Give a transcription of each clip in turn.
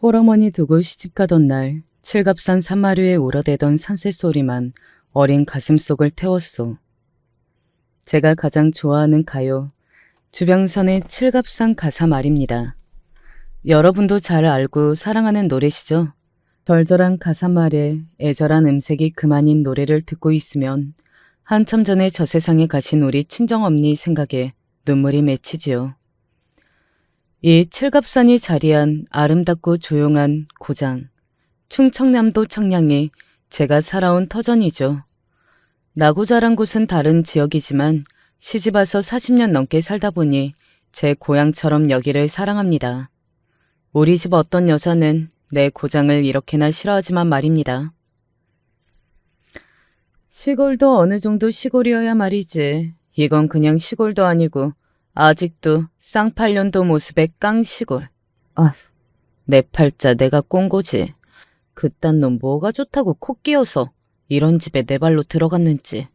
홀어머니 두고 시집가던 날 칠갑산 산마루에 울어대던 산새소리만 어린 가슴속을 태웠소. 제가 가장 좋아하는 가요, 주병선의 칠갑산 가사 말입니다. 여러분도 잘 알고 사랑하는 노래시죠? 절절한 가사말에 애절한 음색이 그만인 노래를 듣고 있으면 한참 전에 저 세상에 가신 우리 친정엄니 생각에 눈물이 맺히지요. 이 칠갑산이 자리한 아름답고 조용한 고장, 충청남도 청량이 제가 살아온 터전이죠. 나고 자란 곳은 다른 지역이지만 시집와서 40년 넘게 살다 보니 제 고향처럼 여기를 사랑합니다. 우리 집 어떤 여자는 내 고장을 이렇게나 싫어하지만 말입니다. 시골도 어느 정도 시골이어야 말이지. 이건 그냥 시골도 아니고 아직도 쌍팔년도 모습의 깡시골. 아휴, 내 팔자 내가 꼰 거지. 그딴 놈 뭐가 좋다고 코 끼어서 이런 집에 내 발로 들어갔는지.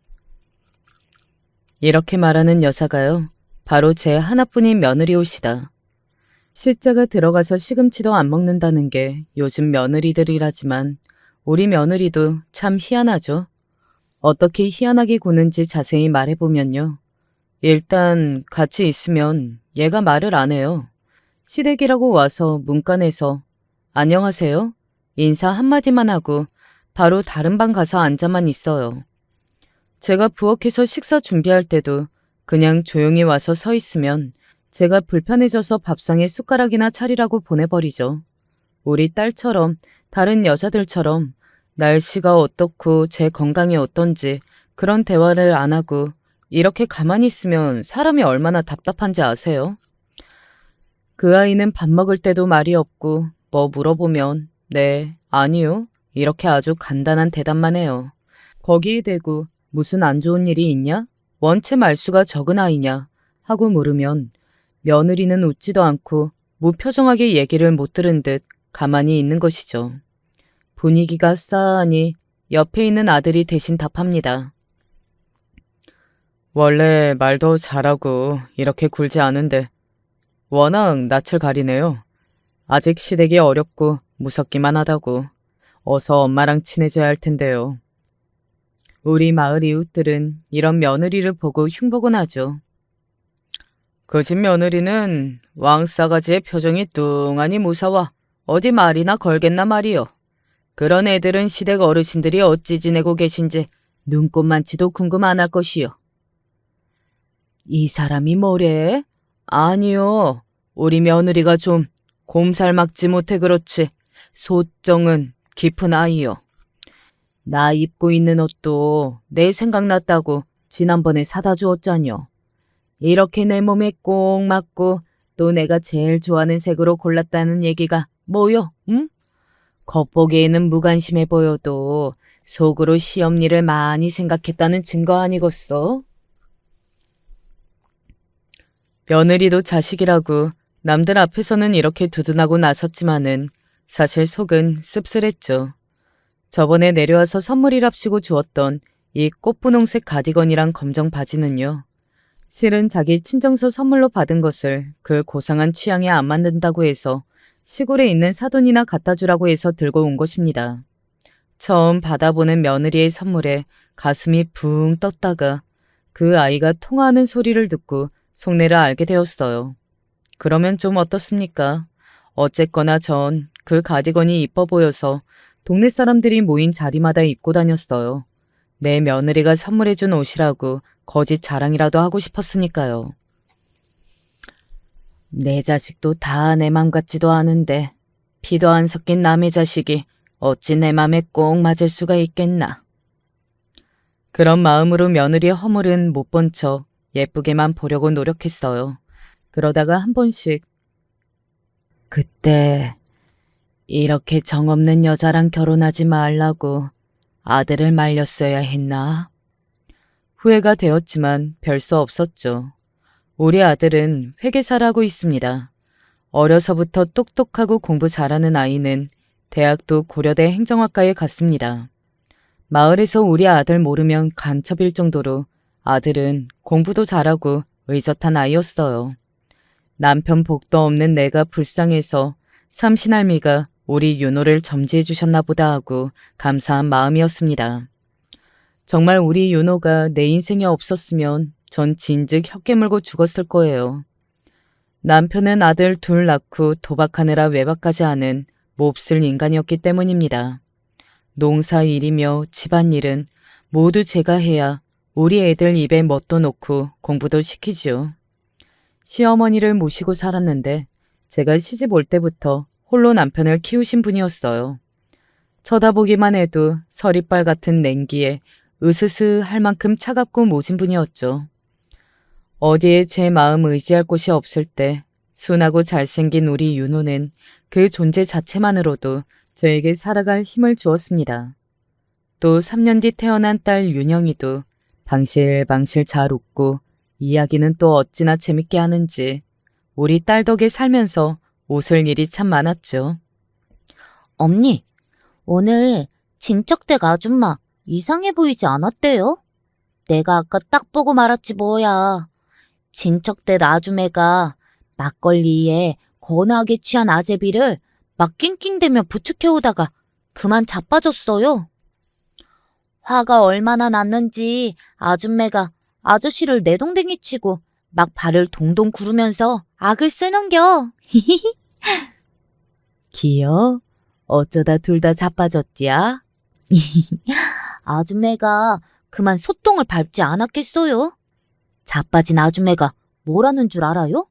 이렇게 말하는 여자가요, 바로 제 하나뿐인 며느리 옷이다. 시자가 들어가서 시금치도 안 먹는다는 게 요즘 며느리들이라지만 우리 며느리도 참 희한하죠. 어떻게 희한하게 구는지 자세히 말해보면요. 일단 같이 있으면 얘가 말을 안 해요. 시댁이라고 와서 문간에서 안녕하세요? 인사 한마디만 하고 바로 다른 방 가서 앉아만 있어요. 제가 부엌에서 식사 준비할 때도 그냥 조용히 와서 서 있으면 제가 불편해져서 밥상에 숟가락이나 차리라고 보내버리죠. 우리 딸처럼 다른 여자들처럼 날씨가 어떻고 제 건강이 어떤지 그런 대화를 안 하고 이렇게 가만히 있으면 사람이 얼마나 답답한지 아세요? 그 아이는 밥 먹을 때도 말이 없고 뭐 물어보면 네, 아니요 이렇게 아주 간단한 대답만 해요. 거기에 대고 무슨 안 좋은 일이 있냐? 원체 말수가 적은 아이냐? 하고 물으면 며느리는 웃지도 않고 무표정하게 얘기를 못 들은 듯 가만히 있는 것이죠. 분위기가 싸하니 옆에 있는 아들이 대신 답합니다. 원래 말도 잘하고 이렇게 굴지 않은데 워낙 낯을 가리네요. 아직 시댁이 어렵고 무섭기만 하다고. 어서 엄마랑 친해져야 할 텐데요. 우리 마을 이웃들은 이런 며느리를 보고 흉보곤 하죠. 그 집 며느리는 왕싸가지의 표정이 뚱하니 무서워 어디 말이나 걸겠나 말이요. 그런 애들은 시댁 어르신들이 어찌 지내고 계신지 눈꼽만치도 궁금 안 할 것이요. 이 사람이 뭐래? 아니요. 우리 며느리가 좀 곰살막지 못해 그렇지. 소정은 깊은 아이요. 나 입고 있는 옷도 내 생각났다고 지난번에 사다 주었잖여. 이렇게 내 몸에 꼭 맞고 또 내가 제일 좋아하는 색으로 골랐다는 얘기가 뭐요? 응? 겉보기에는 무관심해 보여도 속으로 시엄니를 많이 생각했다는 증거 아니겠어? 며느리도 자식이라고 남들 앞에서는 이렇게 두둔하고 나섰지만은 사실 속은 씁쓸했죠. 저번에 내려와서 선물이랍시고 주었던 이 꽃분홍색 가디건이랑 검정 바지는요. 실은 자기 친정서 선물로 받은 것을 그 고상한 취향에 안 맞는다고 해서 시골에 있는 사돈이나 갖다 주라고 해서 들고 온 것입니다. 처음 받아보는 며느리의 선물에 가슴이 붕 떴다가 그 아이가 통화하는 소리를 듣고 속내를 알게 되었어요. 그러면 좀 어떻습니까? 어쨌거나 전 그 가디건이 이뻐 보여서 동네 사람들이 모인 자리마다 입고 다녔어요. 내 며느리가 선물해준 옷이라고 거짓 자랑이라도 하고 싶었으니까요. 내 자식도 다 내 맘 같지도 않은데 피도 안 섞인 남의 자식이 어찌 내 맘에 꼭 맞을 수가 있겠나. 그런 마음으로 며느리의 허물은 못 본 척 예쁘게만 보려고 노력했어요. 그러다가 한 번씩 그때 이렇게 정없는 여자랑 결혼하지 말라고 아들을 말렸어야 했나? 후회가 되었지만 별 수 없었죠. 우리 아들은 회계사를 하고 있습니다. 어려서부터 똑똑하고 공부 잘하는 아이는 대학도 고려대 행정학과에 갔습니다. 마을에서 우리 아들 모르면 간첩일 정도로 아들은 공부도 잘하고 의젓한 아이였어요. 남편 복도 없는 내가 불쌍해서 삼신할미가 우리 윤호를 점지해 주셨나 보다 하고 감사한 마음이었습니다. 정말 우리 윤호가 내 인생에 없었으면 전 진즉 혀 깨물고 죽었을 거예요. 남편은 아들 둘 낳고 도박하느라 외박까지 하는 몹쓸 인간이었기 때문입니다. 농사일이며 집안일은 모두 제가 해야 우리 애들 입에 뭣도 놓고 공부도 시키죠. 시어머니를 모시고 살았는데 제가 시집 올 때부터 홀로 남편을 키우신 분이었어요. 쳐다보기만 해도 서리빨 같은 냉기에 으스스 할 만큼 차갑고 모진 분이었죠. 어디에 제 마음 의지할 곳이 없을 때 순하고 잘생긴 우리 윤호는 그 존재 자체만으로도 저에게 살아갈 힘을 주었습니다. 또 3년 뒤 태어난 딸 윤영이도 방실방실 잘 웃고 이야기는 또 어찌나 재밌게 하는지 우리 딸 덕에 살면서 웃을 일이 참 많았죠. 언니, 오늘 진척댁 아줌마 이상해 보이지 않았대요? 내가 아까 딱 보고 말았지 뭐야. 진척댁 아줌매가 막걸리에 거나하게 취한 아제비를 막 낑낑대며 부축해오다가 그만 자빠졌어요. 화가 얼마나 났는지 아줌매가 아저씨를 내동댕이 치고 막 발을 동동 구르면서 악을 쓰는겨. 기여? 어쩌다 둘 다 자빠졌디야? 아줌매가 그만 소똥을 밟지 않았겠어요? 자빠진 아줌매가 뭐라는 줄 알아요?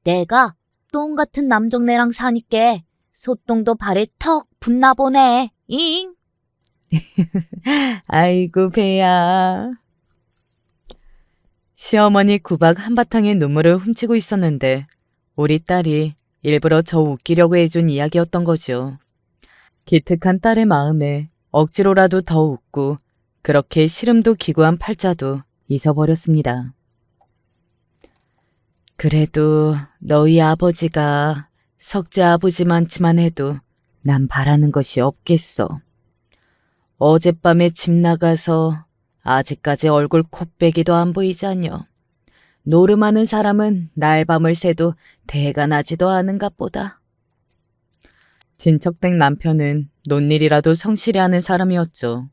내가 똥 같은 남정네랑 사니께 소똥도 발에 턱 붙나 보네. 잉? 아이고 배야. 시어머니 구박 한바탕에 눈물을 훔치고 있었는데 우리 딸이 일부러 저 웃기려고 해준 이야기였던 거죠. 기특한 딸의 마음에 억지로라도 더 웃고 그렇게 시름도 기구한 팔자도 잊어버렸습니다. 그래도 너희 아버지가 석재 아버지만치만 해도 난 바라는 것이 없겠어. 어젯밤에 집 나가서 아직까지 얼굴 콧배기도 안 보이자뇨. 노름하는 사람은 날밤을 새도 대가 나지도 않은가 보다. 진척댁 남편은 논일이라도 성실히 하는 사람이었죠.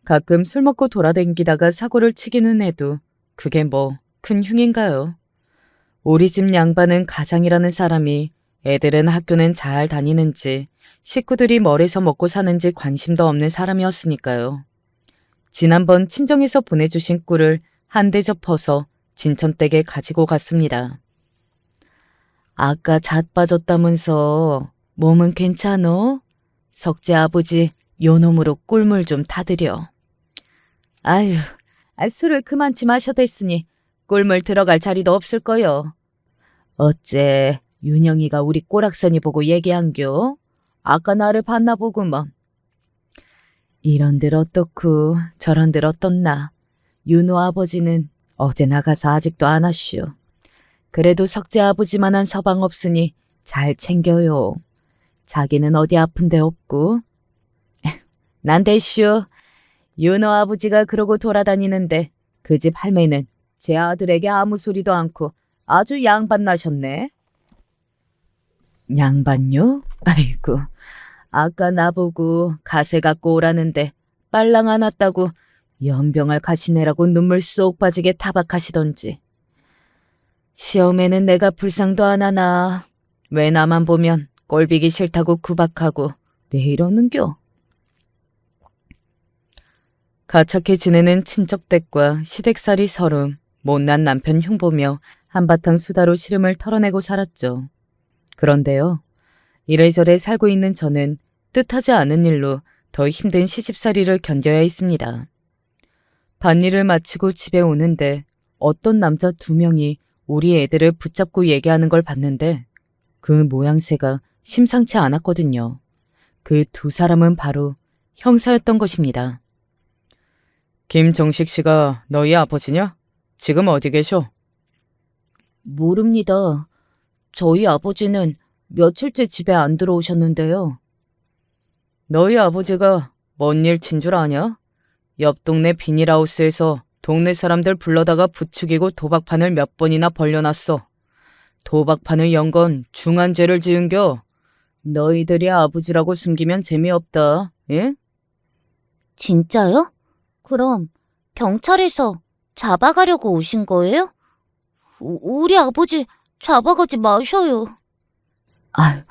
가끔 술 먹고 돌아댕기다가 사고를 치기는 해도 그게 뭐 큰 흉인가요? 우리 집 양반은 가장이라는 사람이 애들은 학교는 잘 다니는지 식구들이 뭘해서 먹고 사는지 관심도 없는 사람이었으니까요. 지난번 친정에서 보내주신 꿀을 한 대 접어서 진천댁에 가지고 갔습니다. 아까 잣 빠졌다면서 몸은 괜찮어? 석재 아버지 요 놈으로 꿀물 좀 타드려. 아유, 술을 그만치 마셔댔으니 꿀물 들어갈 자리도 없을 거요. 어째 윤영이가 우리 꼬락서니 보고 얘기한겨? 아까 나를 봤나 보구먼. 이런들 어떻고 저런들 어떻나. 윤호 아버지는 어제 나가서 아직도 안 왔슈. 그래도 석재 아버지만한 서방 없으니 잘 챙겨요. 자기는 어디 아픈 데 없고. 난 됐슈. 윤호 아버지가 그러고 돌아다니는데 그 집 할매는 제 아들에게 아무 소리도 않고 아주 양반 나셨네. 양반요? 아이고, 아까 나보고 가세 갖고 오라는데 빨랑 안 왔다고 연병을 가시네라고 눈물 쏙 빠지게 타박하시던지. 시험에는 내가 불쌍도 안 하나. 왜 나만 보면 꼴비기 싫다고 구박하고 왜 이러는겨? 가착해 지내는 친척댁과 시댁살이 서름, 못난 남편 흉보며 한바탕 수다로 시름을 털어내고 살았죠. 그런데요, 이래저래 살고 있는 저는 뜻하지 않은 일로 더 힘든 시집살이를 견뎌야 했습니다. 밭일을 마치고 집에 오는데 어떤 남자 2명이 우리 애들을 붙잡고 얘기하는 걸 봤는데 그 모양새가 심상치 않았거든요. 그 2사람은 바로 형사였던 것입니다. 김정식 씨가 너희 아버지냐? 지금 어디 계셔? 모릅니다. 저희 아버지는 며칠째 집에 안 들어오셨는데요. 너희 아버지가 뭔 일 친 줄 아냐? 옆 동네 비닐하우스에서 동네 사람들 불러다가 부추기고 도박판을 몇 번이나 벌려놨어. 도박판을 연 건 중한 죄를 지은겨. 너희들이 아버지라고 숨기면 재미없다, 예? 진짜요? 그럼 경찰에서 잡아가려고 오신 거예요? 우리 아버지 잡아가지 마셔요. 아휴,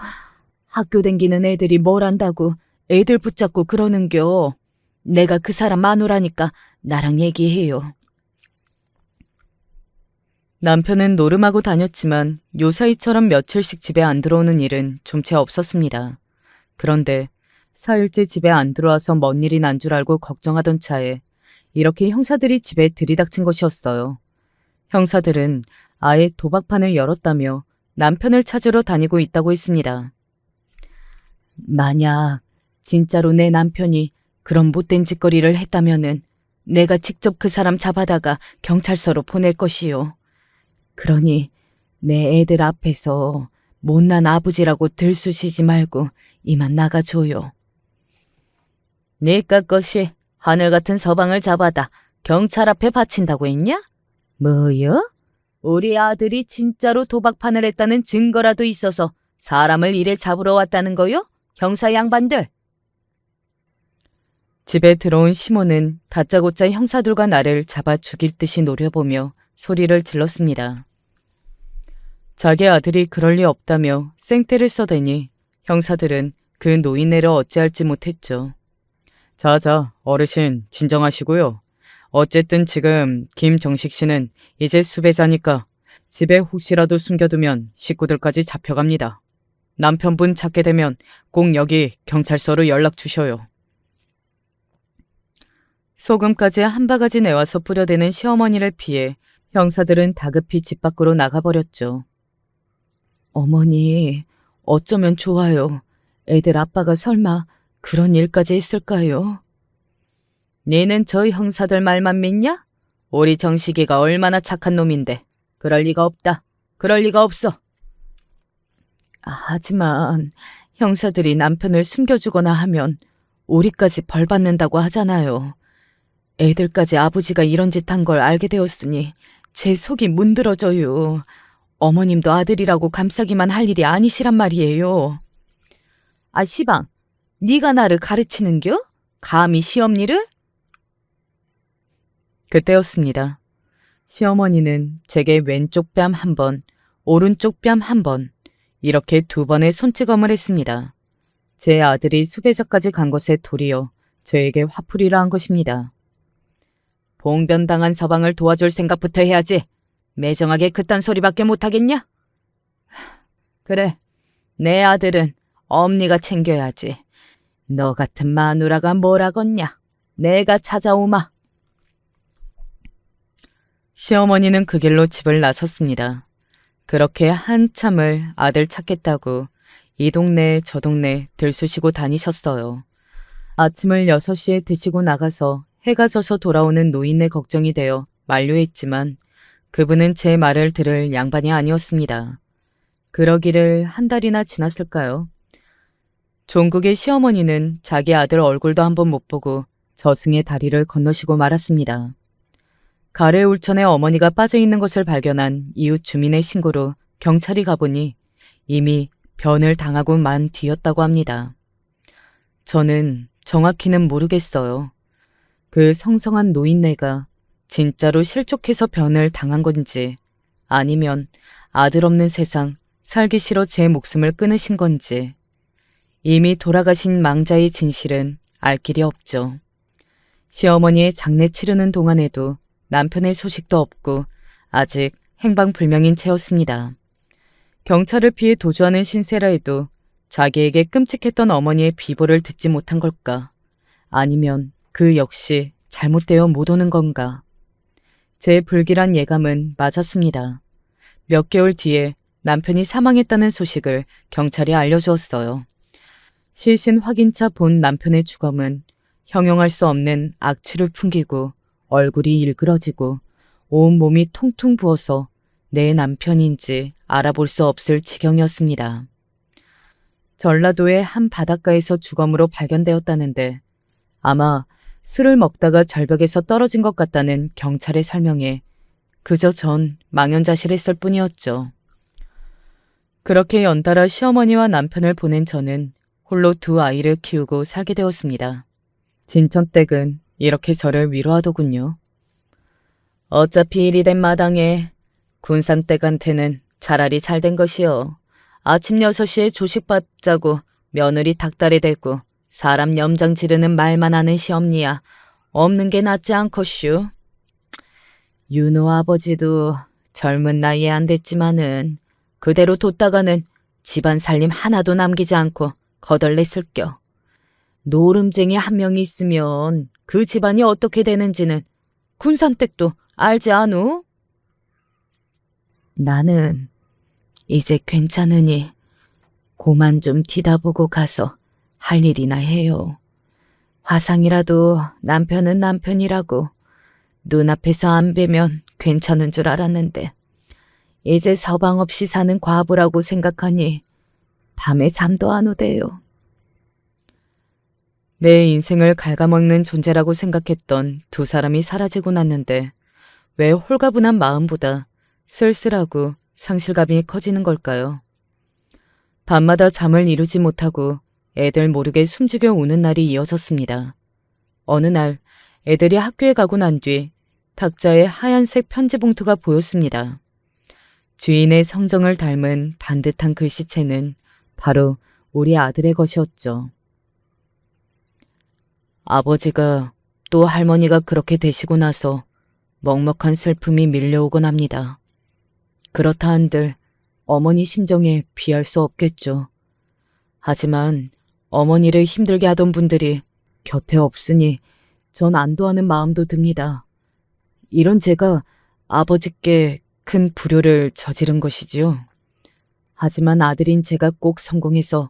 학교 댕기는 애들이 뭘 안다고 애들 붙잡고 그러는겨. 내가 그 사람 마누라니까 나랑 얘기해요. 남편은 노름하고 다녔지만 요사이처럼 며칠씩 집에 안 들어오는 일은 좀채 없었습니다. 그런데 4일째 집에 안 들어와서 뭔 일이 난 줄 알고 걱정하던 차에 이렇게 형사들이 집에 들이닥친 것이었어요. 형사들은 아예 도박판을 열었다며 남편을 찾으러 다니고 있다고 했습니다. 만약 진짜로 내 남편이 그런 못된 짓거리를 했다면은 내가 직접 그 사람 잡아다가 경찰서로 보낼 것이요. 그러니 내 애들 앞에서 못난 아버지라고 들쑤시지 말고 이만 나가줘요. 네가 것이 하늘 같은 서방을 잡아다 경찰 앞에 바친다고 했냐? 뭐요? 우리 아들이 진짜로 도박판을 했다는 증거라도 있어서 사람을 이래 잡으러 왔다는 거요? 형사 양반들. 집에 들어온 시몬은 다짜고짜 형사들과 나를 잡아 죽일 듯이 노려보며 소리를 질렀습니다. 자기 아들이 그럴 리 없다며 생떼를 써대니 형사들은 그 노인네를 어찌할지 못했죠. 자자, 어르신 진정하시고요. 어쨌든 지금 김정식 씨는 이제 수배자니까 집에 혹시라도 숨겨두면 식구들까지 잡혀갑니다. 남편분 찾게 되면 꼭 여기 경찰서로 연락 주셔요. 소금까지 한 바가지 내와서 뿌려대는 시어머니를 피해 형사들은 다급히 집 밖으로 나가버렸죠. 어머니, 어쩌면 좋아요. 애들 아빠가 설마 그런 일까지 했을까요? 니는 저 형사들 말만 믿냐? 우리 정식이가 얼마나 착한 놈인데. 그럴 리가 없다. 그럴 리가 없어. 하지만 형사들이 남편을 숨겨주거나 하면 우리까지 벌 받는다고 하잖아요. 애들까지 아버지가 이런 짓 한 걸 알게 되었으니 제 속이 문드러져요. 어머님도 아들이라고 감싸기만 할 일이 아니시란 말이에요. 아, 시방, 네가 나를 가르치는겨? 감히 시엄니를? 그때였습니다. 시어머니는 제게 왼쪽 뺨 한 번, 오른쪽 뺨 한 번, 이렇게 2번의 손찌검을 했습니다. 제 아들이 수배자까지 간 것에 도리어 저에게 화풀이를 한 것입니다. 봉변당한 서방을 도와줄 생각부터 해야지. 매정하게 그딴 소리밖에 못하겠냐? 그래, 내 아들은 엄니가 챙겨야지. 너 같은 마누라가 뭐라겠냐? 내가 찾아오마. 시어머니는 그 길로 집을 나섰습니다. 그렇게 한참을 아들 찾겠다고 이 동네 저 동네 들쑤시고 다니셨어요. 아침을 6시에 드시고 나가서 해가 져서 돌아오는 노인네 걱정이 되어 만류했지만 그분은 제 말을 들을 양반이 아니었습니다. 그러기를 한 달이나 지났을까요? 종국의 시어머니는 자기 아들 얼굴도 한번 못 보고 저승의 다리를 건너시고 말았습니다. 가래 울천에 어머니가 빠져있는 것을 발견한 이웃 주민의 신고로 경찰이 가보니 이미 변을 당하고 만 뒤였다고 합니다. 저는 정확히는 모르겠어요. 그 성성한 노인네가 진짜로 실족해서 변을 당한 건지 아니면 아들 없는 세상 살기 싫어 제 목숨을 끊으신 건지 이미 돌아가신 망자의 진실은 알 길이 없죠. 시어머니의 장례 치르는 동안에도 남편의 소식도 없고 아직 행방불명인 채였습니다. 경찰을 피해 도주하는 신세라 해도 자기에게 끔찍했던 어머니의 비보를 듣지 못한 걸까? 아니면 그 역시 잘못되어 못 오는 건가? 제 불길한 예감은 맞았습니다. 몇 개월 뒤에 남편이 사망했다는 소식을 경찰이 알려주었어요. 실신 확인차 본 남편의 주검은 형용할 수 없는 악취를 풍기고 얼굴이 일그러지고 온몸이 통통 부어서 내 남편인지 알아볼 수 없을 지경이었습니다. 전라도의 한 바닷가에서 주검으로 발견되었다는데 아마 술을 먹다가 절벽에서 떨어진 것 같다는 경찰의 설명에 그저 전 망연자실했을 뿐이었죠. 그렇게 연달아 시어머니와 남편을 보낸 저는 홀로 두 아이를 키우고 살게 되었습니다. 진천댁은 이렇게 저를 위로하더군요. 어차피 일이 된 마당에 군산댁한테는 차라리 잘 된 것이요. 아침 6시에 조식 받자고 며느리 닭다리 대고 사람 염장 지르는 말만 하는 시엄니야. 없는 게 낫지 않겠슈. 윤호 아버지도 젊은 나이에 안 됐지만은 그대로 뒀다가는 집안 살림 하나도 남기지 않고 거덜냈을겨. 노름쟁이 한 명이 있으면 그 집안이 어떻게 되는지는 군산댁도 알지 않우? 나는 이제 괜찮으니 고만 좀 뒤다보고 가서 할 일이나 해요. 화상이라도 남편은 남편이라고 눈앞에서 안 뵈면 괜찮은 줄 알았는데 이제 서방 없이 사는 과부라고 생각하니 밤에 잠도 안 오대요. 내 인생을 갉아먹는 존재라고 생각했던 두 사람이 사라지고 났는데 왜 홀가분한 마음보다 쓸쓸하고 상실감이 커지는 걸까요? 밤마다 잠을 이루지 못하고 애들 모르게 숨죽여 우는 날이 이어졌습니다. 어느 날 애들이 학교에 가고 난 뒤 탁자에 하얀색 편지 봉투가 보였습니다. 주인의 성정을 닮은 반듯한 글씨체는 바로 우리 아들의 것이었죠. 아버지가 또 할머니가 그렇게 되시고 나서 먹먹한 슬픔이 밀려오곤 합니다. 그렇다 한들 어머니 심정에 비할 수 없겠죠. 하지만 어머니를 힘들게 하던 분들이 곁에 없으니 전 안도하는 마음도 듭니다. 이런 제가 아버지께 큰 불효를 저지른 것이지요. 하지만 아들인 제가 꼭 성공해서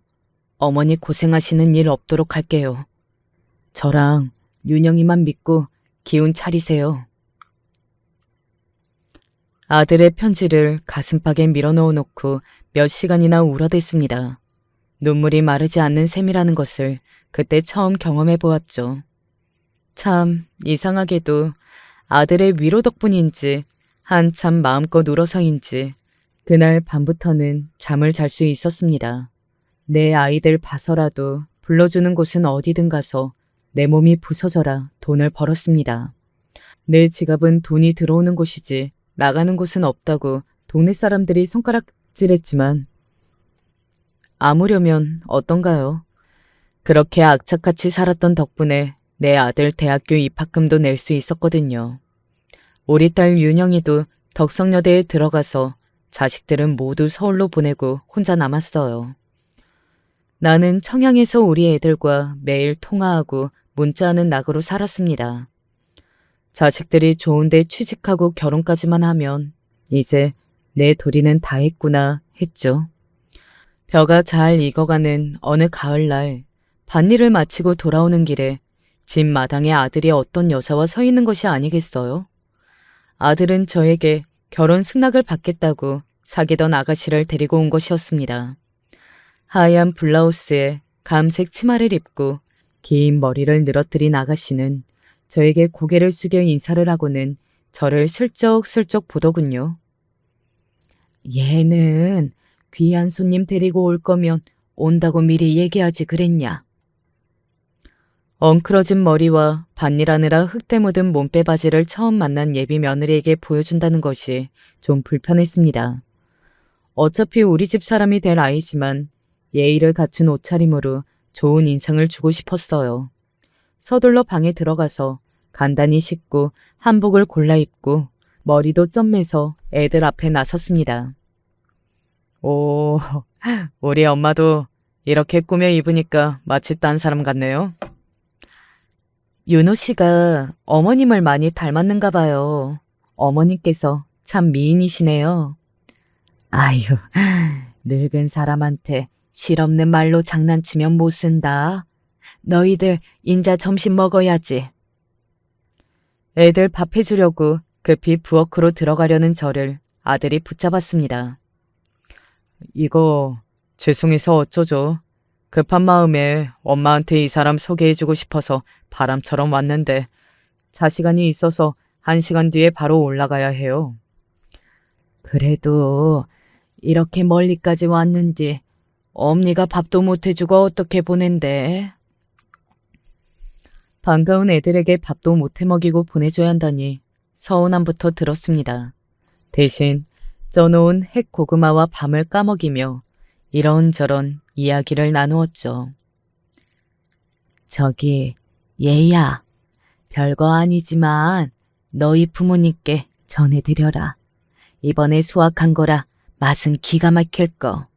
어머니 고생하시는 일 없도록 할게요. 저랑 윤영이만 믿고 기운 차리세요. 아들의 편지를 가슴팍에 밀어넣어 놓고 몇 시간이나 울어댔습니다. 눈물이 마르지 않는 셈이라는 것을 그때 처음 경험해 보았죠. 참 이상하게도 아들의 위로 덕분인지 한참 마음껏 울어서인지 그날 밤부터는 잠을 잘 수 있었습니다. 내 아이들 봐서라도 불러주는 곳은 어디든 가서 내 몸이 부서져라 돈을 벌었습니다. 내 지갑은 돈이 들어오는 곳이지 나가는 곳은 없다고 동네 사람들이 손가락질했지만 아무려면 어떤가요? 그렇게 악착같이 살았던 덕분에 내 아들 대학교 입학금도 낼 수 있었거든요. 우리 딸 윤영이도 덕성여대에 들어가서 자식들은 모두 서울로 보내고 혼자 남았어요. 나는 청양에서 우리 애들과 매일 통화하고 문자하는 낙으로 살았습니다. 자식들이 좋은데 취직하고 결혼까지만 하면 이제 내 도리는 다 했구나 했죠. 벼가 잘 익어가는 어느 가을날 밭일을 마치고 돌아오는 길에 집 마당에 아들이 어떤 여자와 서 있는 것이 아니겠어요? 아들은 저에게 결혼 승낙을 받겠다고 사귀던 아가씨를 데리고 온 것이었습니다. 하얀 블라우스에 감색 치마를 입고 긴 머리를 늘어뜨린 아가씨는 저에게 고개를 숙여 인사를 하고는 저를 슬쩍슬쩍 보더군요. 얘는 귀한 손님 데리고 올 거면 온다고 미리 얘기하지 그랬냐. 엉클어진 머리와 밭일하느라 흙때 묻은 몸빼바지를 처음 만난 예비 며느리에게 보여준다는 것이 좀 불편했습니다. 어차피 우리 집 사람이 될 아이지만 예의를 갖춘 옷차림으로 좋은 인상을 주고 싶었어요. 서둘러 방에 들어가서 간단히 씻고 한복을 골라 입고 머리도 점매서 애들 앞에 나섰습니다. 오, 우리 엄마도 이렇게 꾸며 입으니까 마치 딴 사람 같네요. 윤호 씨가 어머님을 많이 닮았는가 봐요. 어머님께서 참 미인이시네요. 아유, 늙은 사람한테 실없는 말로 장난치면 못 쓴다. 너희들 인자 점심 먹어야지. 애들 밥 해주려고 급히 부엌으로 들어가려는 저를 아들이 붙잡았습니다. 이거 죄송해서 어쩌죠. 급한 마음에 엄마한테 이 사람 소개해주고 싶어서 바람처럼 왔는데 자시간이 있어서 1시간 뒤에 바로 올라가야 해요. 그래도 이렇게 멀리까지 왔는지 엄니가 밥도 못 해주고 어떻게 보낸대? 반가운 애들에게 밥도 못 해먹이고 보내줘야 한다니 서운함부터 들었습니다. 대신 쪄놓은 핵고구마와 밤을 까먹이며 이런저런 이야기를 나누었죠. 저기 얘야, 별거 아니지만 너희 부모님께 전해드려라. 이번에 수확한 거라 맛은 기가 막힐 거.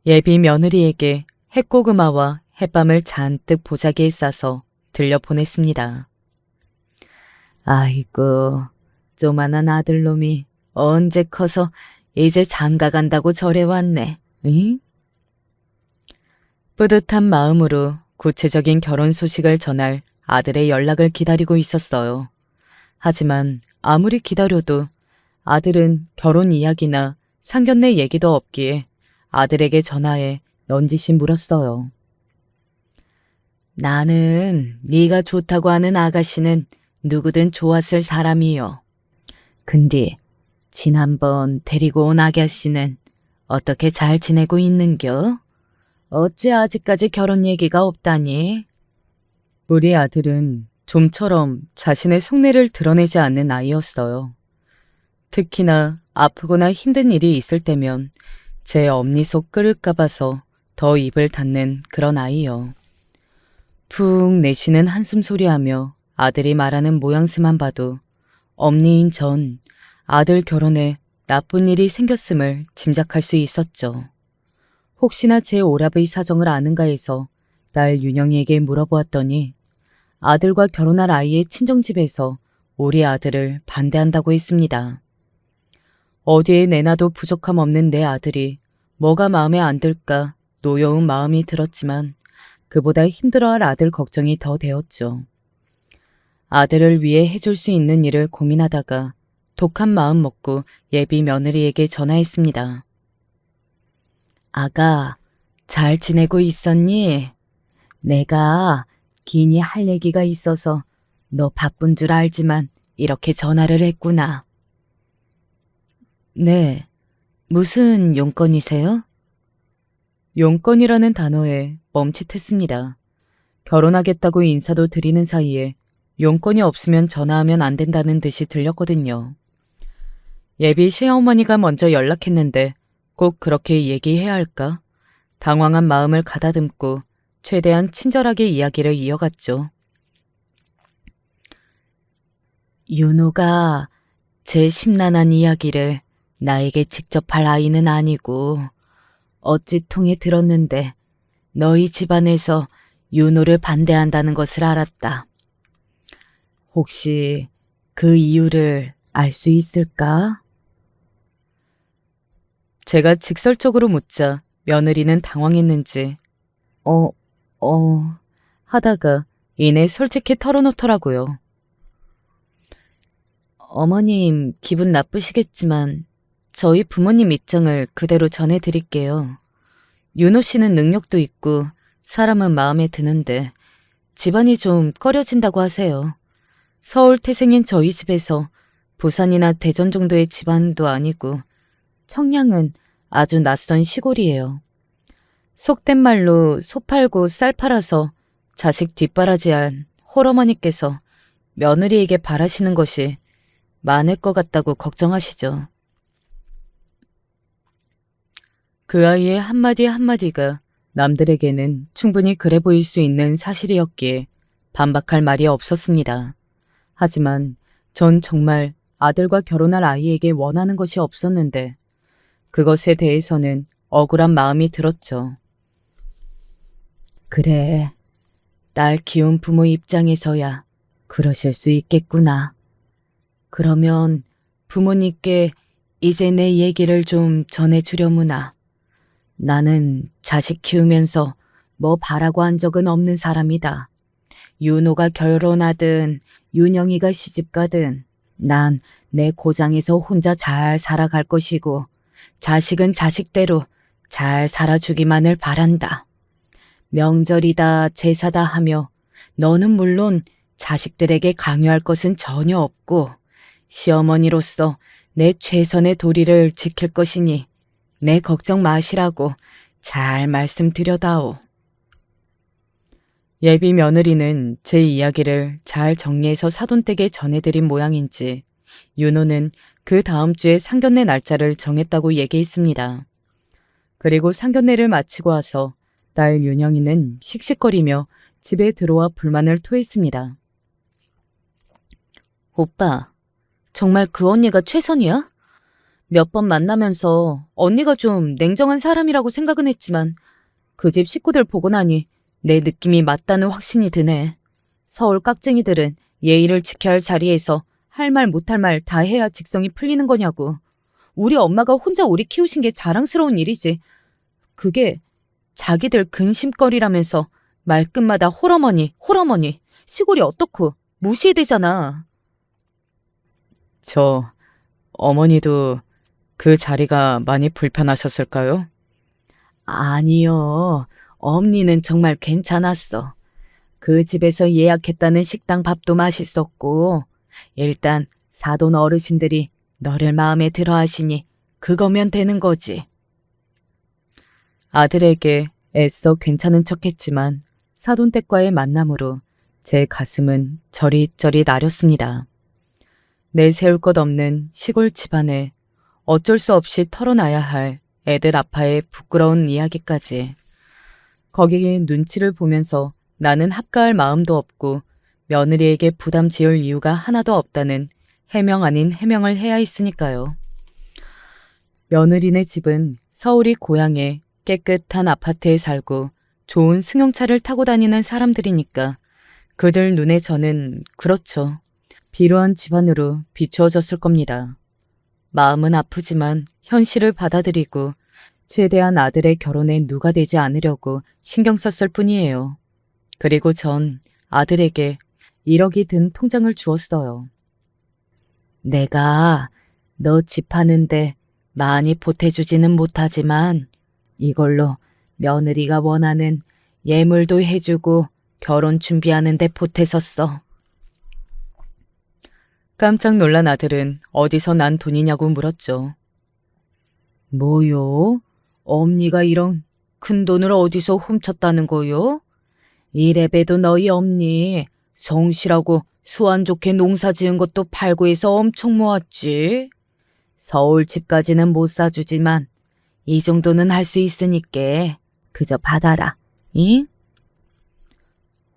예비 며느리에게 핵고구마와 햇밤을 잔뜩 보자기에 싸서 들려보냈습니다. 아이고, 조만한 아들놈이 언제 커서 이제 장가 간다고 절에 왔네. 응? 뿌듯한 마음으로 구체적인 결혼 소식을 전할 아들의 연락을 기다리고 있었어요. 하지만 아무리 기다려도 아들은 결혼 이야기나 상견례 얘기도 없기에 아들에게 전화해 넌지시 물었어요. 나는 네가 좋다고 하는 아가씨는 누구든 좋았을 사람이요. 근데 지난번 데리고 온 아가씨는 어떻게 잘 지내고 있는겨? 어째 아직까지 결혼 얘기가 없다니? 우리 아들은 좀처럼 자신의 속내를 드러내지 않는 아이였어요. 특히나 아프거나 힘든 일이 있을 때면 제 엄니 속 끓을까 봐서 더 입을 닫는 그런 아이요. 푹 내쉬는 한숨 소리하며 아들이 말하는 모양새만 봐도 엄니인 전 아들 결혼에 나쁜 일이 생겼음을 짐작할 수 있었죠. 혹시나 제 오랍의 사정을 아는가 해서 딸 윤영이에게 물어보았더니 아들과 결혼할 아이의 친정집에서 우리 아들을 반대한다고 했습니다. 어디에 내놔도 부족함 없는 내 아들이 뭐가 마음에 안 들까 노여운 마음이 들었지만 그보다 힘들어할 아들 걱정이 더 되었죠. 아들을 위해 해줄 수 있는 일을 고민하다가 독한 마음 먹고 예비 며느리에게 전화했습니다. 아가, 잘 지내고 있었니? 내가 긴히 할 얘기가 있어서 너 바쁜 줄 알지만 이렇게 전화를 했구나. 네, 무슨 용건이세요? 용건이라는 단어에 멈칫했습니다. 결혼하겠다고 인사도 드리는 사이에 용건이 없으면 전화하면 안 된다는 듯이 들렸거든요. 예비 시어머니가 먼저 연락했는데 꼭 그렇게 얘기해야 할까? 당황한 마음을 가다듬고 최대한 친절하게 이야기를 이어갔죠. 윤호가 제 심란한 이야기를 나에게 직접 할 아이는 아니고 어찌 통해 들었는데 너희 집안에서 윤호를 반대한다는 것을 알았다. 혹시 그 이유를 알 수 있을까? 제가 직설적으로 묻자 며느리는 당황했는지 하다가 이내 솔직히 털어놓더라고요. 어머님 기분 나쁘시겠지만 저희 부모님 입장을 그대로 전해드릴게요. 윤호 씨는 능력도 있고 사람은 마음에 드는데 집안이 좀 꺼려진다고 하세요. 서울 태생인 저희 집에서 부산이나 대전 정도의 집안도 아니고 청량은 아주 낯선 시골이에요. 속된 말로 소 팔고 쌀 팔아서 자식 뒷바라지한 홀어머니께서 며느리에게 바라시는 것이 많을 것 같다고 걱정하시죠. 그 아이의 한마디 한마디가 남들에게는 충분히 그래 보일 수 있는 사실이었기에 반박할 말이 없었습니다. 하지만 전 정말 아들과 결혼할 아이에게 원하는 것이 없었는데 그것에 대해서는 억울한 마음이 들었죠. 그래, 딸 키운 부모 입장에서야 그러실 수 있겠구나. 그러면 부모님께 이제 내 얘기를 좀 전해주려무나. 나는 자식 키우면서 뭐 바라고 한 적은 없는 사람이다. 윤호가 결혼하든 윤영이가 시집가든 난 내 고장에서 혼자 잘 살아갈 것이고 자식은 자식대로 잘 살아주기만을 바란다. 명절이다 제사다 하며 너는 물론 자식들에게 강요할 것은 전혀 없고 시어머니로서 내 최선의 도리를 지킬 것이니 내 걱정 마시라고 잘 말씀드려다오. 예비 며느리는 제 이야기를 잘 정리해서 사돈댁에 전해드린 모양인지 윤호는 그 다음 주에 상견례 날짜를 정했다고 얘기했습니다. 그리고 상견례를 마치고 와서 딸 윤영이는 씩씩거리며 집에 들어와 불만을 토했습니다. 오빠, 정말 그 언니가 최선이야? 몇 번 만나면서 언니가 좀 냉정한 사람이라고 생각은 했지만 그 집 식구들 보고 나니 내 느낌이 맞다는 확신이 드네. 서울 깍쟁이들은 예의를 지켜야 할 자리에서 할 말 못할 말 다 해야 직성이 풀리는 거냐고. 우리 엄마가 혼자 우리 키우신 게 자랑스러운 일이지. 그게 자기들 근심거리라면서 말끝마다 홀어머니, 홀어머니, 시골이 어떻고 무시해대잖아. 저 어머니도 그 자리가 많이 불편하셨을까요? 아니요. 엄니는 정말 괜찮았어. 그 집에서 예약했다는 식당 밥도 맛있었고 일단 사돈 어르신들이 너를 마음에 들어 하시니 그거면 되는 거지. 아들에게 애써 괜찮은 척했지만 사돈댁과의 만남으로 제 가슴은 저릿저릿 아렸습니다. 내세울 것 없는 시골 집안에 어쩔 수 없이 털어놔야 할 애들 아파의 부끄러운 이야기까지. 거기에 눈치를 보면서 나는 합가할 마음도 없고 며느리에게 부담 지을 이유가 하나도 없다는 해명 아닌 해명을 해야 했으니까요. 며느리네 집은 서울이 고향에 깨끗한 아파트에 살고 좋은 승용차를 타고 다니는 사람들이니까 그들 눈에 저는 그렇죠. 비루한 집안으로 비추어졌을 겁니다. 마음은 아프지만 현실을 받아들이고 최대한 아들의 결혼에 누가 되지 않으려고 신경 썼을 뿐이에요. 그리고 전 아들에게 1억이 든 통장을 주었어요. 내가 너 집 하는데 많이 보태주지는 못하지만 이걸로 며느리가 원하는 예물도 해주고 결혼 준비하는 데 보태서 써. 깜짝 놀란 아들은 어디서 난 돈이냐고 물었죠. 뭐요? 엄니가 이런 큰 돈을 어디서 훔쳤다는 거요? 이래봬도 너희 엄니 성실하고 수완 좋게 농사 지은 것도 팔고 해서 엄청 모았지. 서울 집까지는 못 사주지만 이 정도는 할 수 있으니까 그저 받아라. 잉?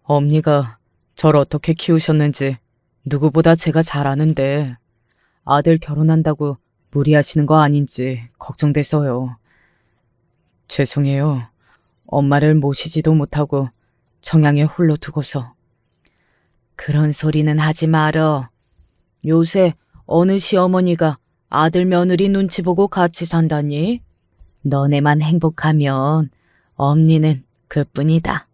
엄니가 절 어떻게 키우셨는지 누구보다 제가 잘 아는데 아들 결혼한다고 무리하시는 거 아닌지 걱정돼서요. 죄송해요. 엄마를 모시지도 못하고 청양에 홀로 두고서. 그런 소리는 하지 말어. 요새 어느 시어머니가 아들 며느리 눈치 보고 같이 산다니? 너네만 행복하면 엄니는 그뿐이다.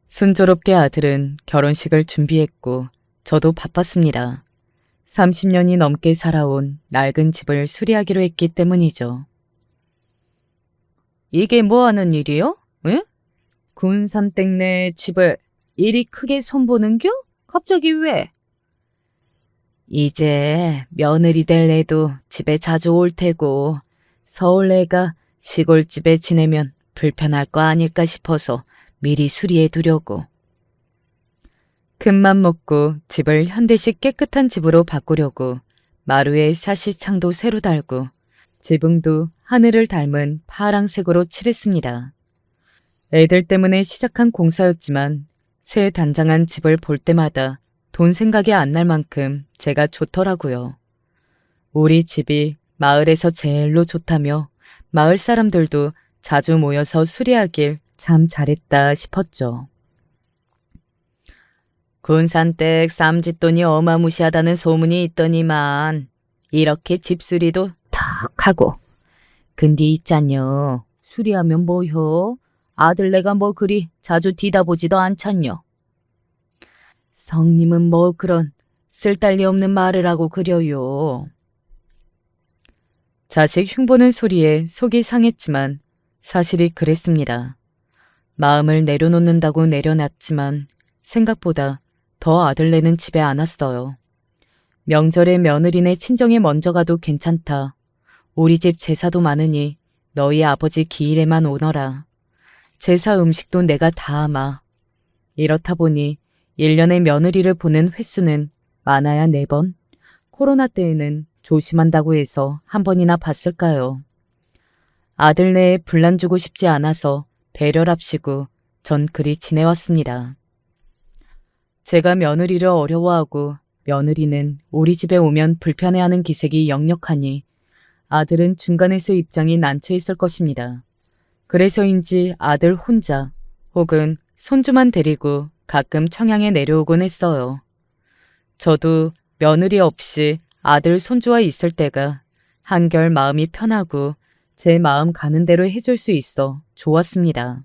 순조롭게 아들은 결혼식을 준비했고 저도 바빴습니다. 30년이 넘게 살아온 낡은 집을 수리하기로 했기 때문이죠. 이게 뭐 하는 일이요? 응? 군산댁 내 집을 이리 크게 손보는겨? 갑자기 왜? 이제 며느리 될 애도 집에 자주 올 테고 서울 애가 시골집에 지내면 불편할 거 아닐까 싶어서 미리 수리해 두려고. 큰맘 먹고 집을 현대식 깨끗한 집으로 바꾸려고 마루에 사시창도 새로 달고 지붕도 하늘을 닮은 파랑색으로 칠했습니다. 애들 때문에 시작한 공사였지만 새 단장한 집을 볼 때마다 돈 생각이 안 날 만큼 제가 좋더라고요. 우리 집이 마을에서 제일로 좋다며 마을 사람들도 자주 모여서 수리하길 참 잘했다 싶었죠. 군산댁 쌈짓돈이 어마무시하다는 소문이 있더니만 이렇게 집수리도 턱 하고. 근데 있잖여. 수리하면 뭐요? 아들네가 뭐 그리 자주 뒤다보지도 않잖여. 성님은 뭐 그런 쓸데리 없는 말을 하고 그려요. 자식 흉보는 소리에 속이 상했지만 사실이 그랬습니다. 마음을 내려놓는다고 내려놨지만 생각보다 더 아들네는 집에 안 왔어요. 명절에 며느리네 친정에 먼저 가도 괜찮다. 우리 집 제사도 많으니 너희 아버지 기일에만 오너라. 제사 음식도 내가 다 하마. 이렇다 보니 1년에 며느리를 보는 횟수는 많아야 4번. 코로나 때에는 조심한다고 해서 한 번이나 봤을까요? 아들네에 분란 주고 싶지 않아서 배려랍시고 전 그리 지내왔습니다. 제가 며느리를 어려워하고 며느리는 우리 집에 오면 불편해하는 기색이 역력하니 아들은 중간에서 입장이 난처했을 것입니다. 그래서인지 아들 혼자 혹은 손주만 데리고 가끔 청양에 내려오곤 했어요. 저도 며느리 없이 아들 손주와 있을 때가 한결 마음이 편하고 제 마음 가는 대로 해줄 수 있어 좋았습니다.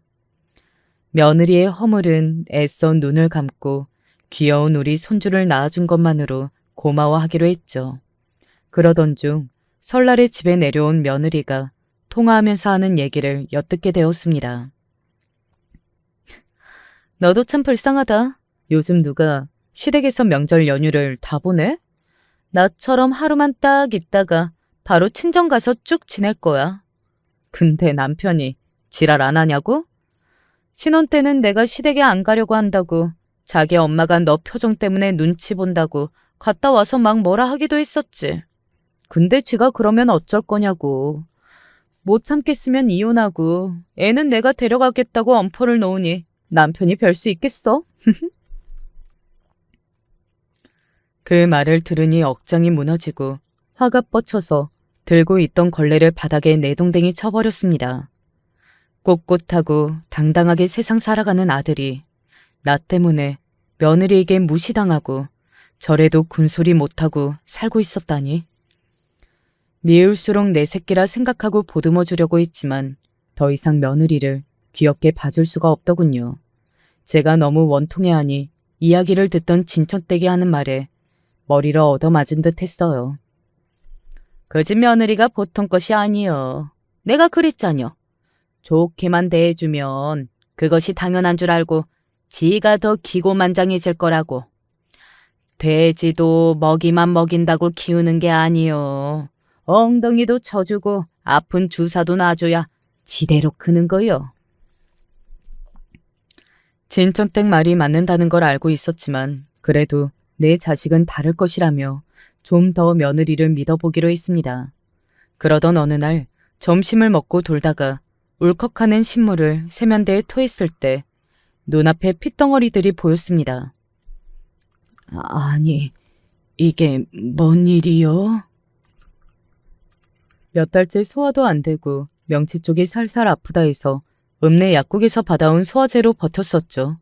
며느리의 허물은 애써 눈을 감고 귀여운 우리 손주를 낳아준 것만으로 고마워하기로 했죠. 그러던 중 설날에 집에 내려온 며느리가 통화하면서 하는 얘기를 엿듣게 되었습니다. 너도 참 불쌍하다. 요즘 누가 시댁에서 명절 연휴를 다 보내? 나처럼 하루만 딱 있다가 바로 친정 가서 쭉 지낼 거야. 근데 남편이 지랄 안 하냐고? 신혼 때는 내가 시댁에 안 가려고 한다고 자기 엄마가 너 표정 때문에 눈치 본다고 갔다 와서 막 뭐라 하기도 했었지. 근데 지가 그러면 어쩔 거냐고. 못 참겠으면 이혼하고 애는 내가 데려가겠다고 엄포를 놓으니 남편이 별 수 있겠어? 그 말을 들으니 억장이 무너지고 화가 뻗쳐서 들고 있던 걸레를 바닥에 내동댕이 쳐버렸습니다. 꼿꼿하고 당당하게 세상 살아가는 아들이 나 때문에 며느리에게 무시당하고 저래도 군소리 못하고 살고 있었다니. 미울수록 내 새끼라 생각하고 보듬어 주려고 했지만 더 이상 며느리를 귀엽게 봐줄 수가 없더군요. 제가 너무 원통해하니 이야기를 듣던 진천댁이 하는 말에 머리를 얻어맞은 듯 했어요. 그 집 며느리가 보통 것이 아니여. 내가 그랬잖여. 좋게만 대해주면 그것이 당연한 줄 알고 지가 더 기고만장해질 거라고. 돼지도 먹이만 먹인다고 키우는 게 아니여. 엉덩이도 쳐주고 아픈 주사도 놔줘야 지대로 크는 거요. 진천댁 말이 맞는다는 걸 알고 있었지만 그래도 내 자식은 다를 것이라며 좀 더 며느리를 믿어보기로 했습니다. 그러던 어느 날 점심을 먹고 돌다가 울컥하는 신물을 세면대에 토했을 때 눈앞에 핏덩어리들이 보였습니다. 아니, 이게 뭔 일이요? 몇 달째 소화도 안 되고 명치 쪽이 살살 아프다 해서 읍내 약국에서 받아온 소화제로 버텼었죠.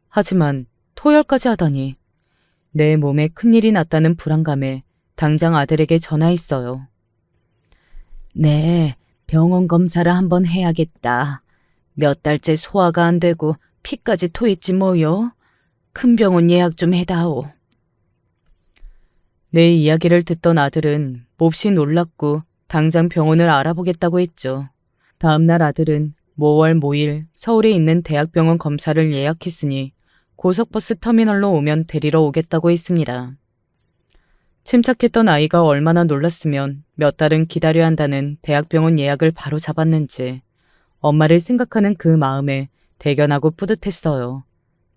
하지만 토열까지 하다니 내 몸에 큰일이 났다는 불안감에 당장 아들에게 전화했어요. 네, 병원 검사를 한번 해야겠다. 몇 달째 소화가 안 되고 피까지 토했지 뭐요. 큰 병원 예약 좀 해다오. 내 이야기를 듣던 아들은 몹시 놀랐고 당장 병원을 알아보겠다고 했죠. 다음날 아들은 모월 모일 서울에 있는 대학병원 검사를 예약했으니 고속버스 터미널로 오면 데리러 오겠다고 했습니다. 침착했던 아이가 얼마나 놀랐으면 몇 달은 기다려야 한다는 대학병원 예약을 바로 잡았는지 엄마를 생각하는 그 마음에 대견하고 뿌듯했어요.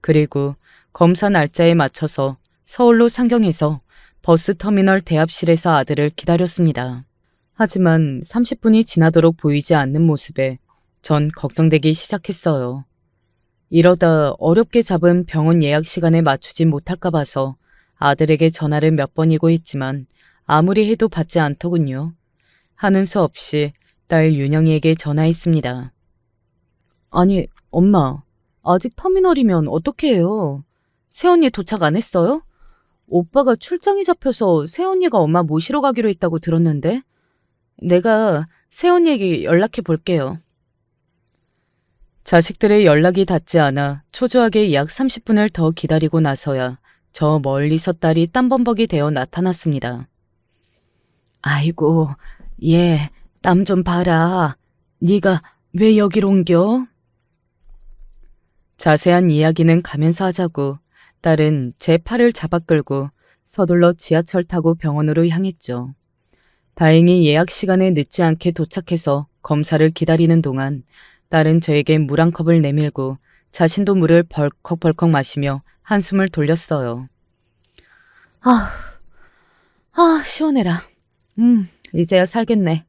그리고 검사 날짜에 맞춰서 서울로 상경해서 버스 터미널 대합실에서 아들을 기다렸습니다. 하지만 30분이 지나도록 보이지 않는 모습에 전 걱정되기 시작했어요. 이러다 어렵게 잡은 병원 예약 시간에 맞추지 못할까 봐서 아들에게 전화를 몇 번이고 했지만 아무리 해도 받지 않더군요. 하는 수 없이 딸 윤영이에게 전화했습니다. 아니, 엄마, 아직 터미널이면 어떻게 해요? 새언니 도착 안 했어요? 오빠가 출장이 잡혀서 새언니가 엄마 모시러 가기로 했다고 들었는데 내가 새언니에게 연락해 볼게요. 자식들의 연락이 닿지 않아 초조하게 약 30분을 더 기다리고 나서야 저 멀리서 딸이 땀범벅이 되어 나타났습니다. 아이고, 얘 땀 좀 봐라. 네가 왜 여기로 옮겨? 자세한 이야기는 가면서 하자고 딸은 제 팔을 잡아 끌고 서둘러 지하철 타고 병원으로 향했죠. 다행히 예약 시간에 늦지 않게 도착해서 검사를 기다리는 동안 딸은 저에게 물 한 컵을 내밀고 자신도 물을 벌컥벌컥 마시며 한숨을 돌렸어요. 시원해라. 이제야 살겠네.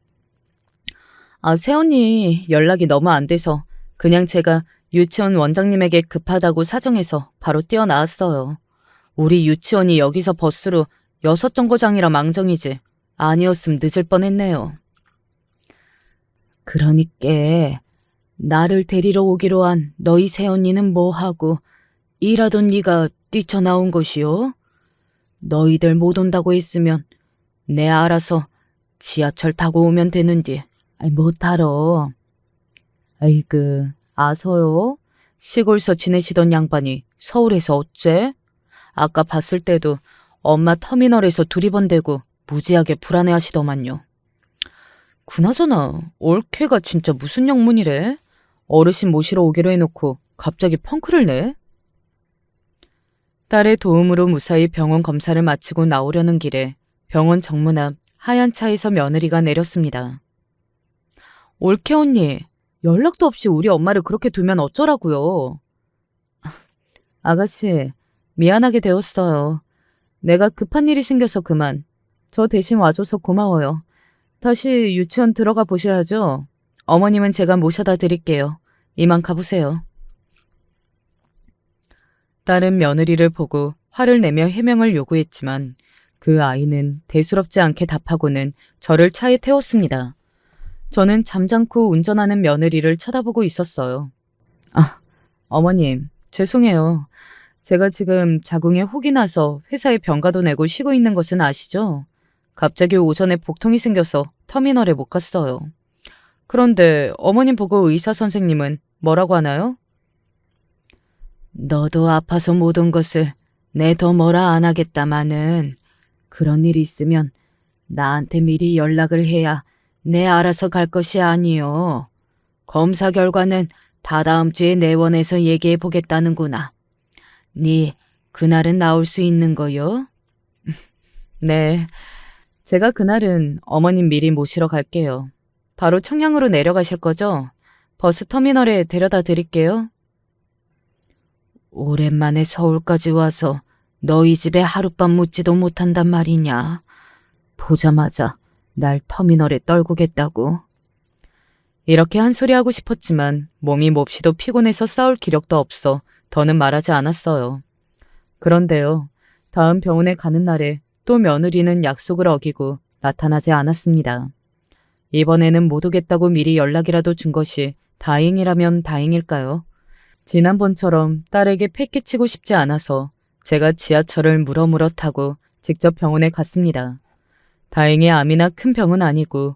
새언니 연락이 너무 안 돼서 그냥 제가 유치원 원장님에게 급하다고 사정해서 바로 뛰어나왔어요. 우리 유치원이 여기서 버스로 6정거장이라 망정이지. 아니었음 늦을 뻔했네요. 그러니께 나를 데리러 오기로 한 너희 새언니는 뭐하고 일하던 네가 뛰쳐나온 것이요? 너희들 못 온다고 했으면 내 알아서 지하철 타고 오면 되는디. 못하러. 아이그 아서요? 시골서 지내시던 양반이 서울에서 어째? 아까 봤을 때도 엄마 터미널에서 두리번대고 무지하게 불안해하시더만요. 그나저나 올케가 진짜 무슨 영문이래? 어르신 모시러 오기로 해놓고 갑자기 펑크를 내? 딸의 도움으로 무사히 병원 검사를 마치고 나오려는 길에 병원 정문 앞 하얀 차에서 며느리가 내렸습니다. 올케 언니, 연락도 없이 우리 엄마를 그렇게 두면 어쩌라고요? 아가씨, 미안하게 되었어요. 내가 급한 일이 생겨서 그만. 저 대신 와줘서 고마워요. 다시 유치원 들어가 보셔야죠. 어머님은 제가 모셔다 드릴게요. 이만 가보세요. 딸은 며느리를 보고 화를 내며 해명을 요구했지만 그 아이는 대수롭지 않게 답하고는 저를 차에 태웠습니다. 저는 잠잠코 운전하는 며느리를 쳐다보고 있었어요. 어머님, 죄송해요. 제가 지금 자궁에 혹이 나서 회사에 병가도 내고 쉬고 있는 것은 아시죠? 갑자기 오전에 복통이 생겨서 터미널에 못 갔어요. 그런데 어머님 보고 의사 선생님은 뭐라고 하나요? 너도 아파서 못 온 것을 내 더 뭐라 안 하겠다마는 그런 일이 있으면 나한테 미리 연락을 해야 내 알아서 갈 것이 아니요. 검사 결과는 다 다음 주에 내원해서 얘기해 보겠다는구나. 네 그날은 나올 수 있는 거요? 네, 제가 그날은 어머님 미리 모시러 갈게요. 바로 청량으로 내려가실 거죠? 버스 터미널에 데려다 드릴게요. 오랜만에 서울까지 와서 너희 집에 하룻밤 묵지도 못한단 말이냐. 보자마자 날 터미널에 떨구겠다고. 이렇게 한 소리 하고 싶었지만 몸이 몹시도 피곤해서 싸울 기력도 없어 더는 말하지 않았어요. 그런데요, 다음 병원에 가는 날에 또 며느리는 약속을 어기고 나타나지 않았습니다. 이번에는 못 오겠다고 미리 연락이라도 준 것이 다행이라면 다행일까요? 지난번처럼 딸에게 패기치고 싶지 않아서 제가 지하철을 물어물어 타고 직접 병원에 갔습니다. 다행히 암이나 큰 병은 아니고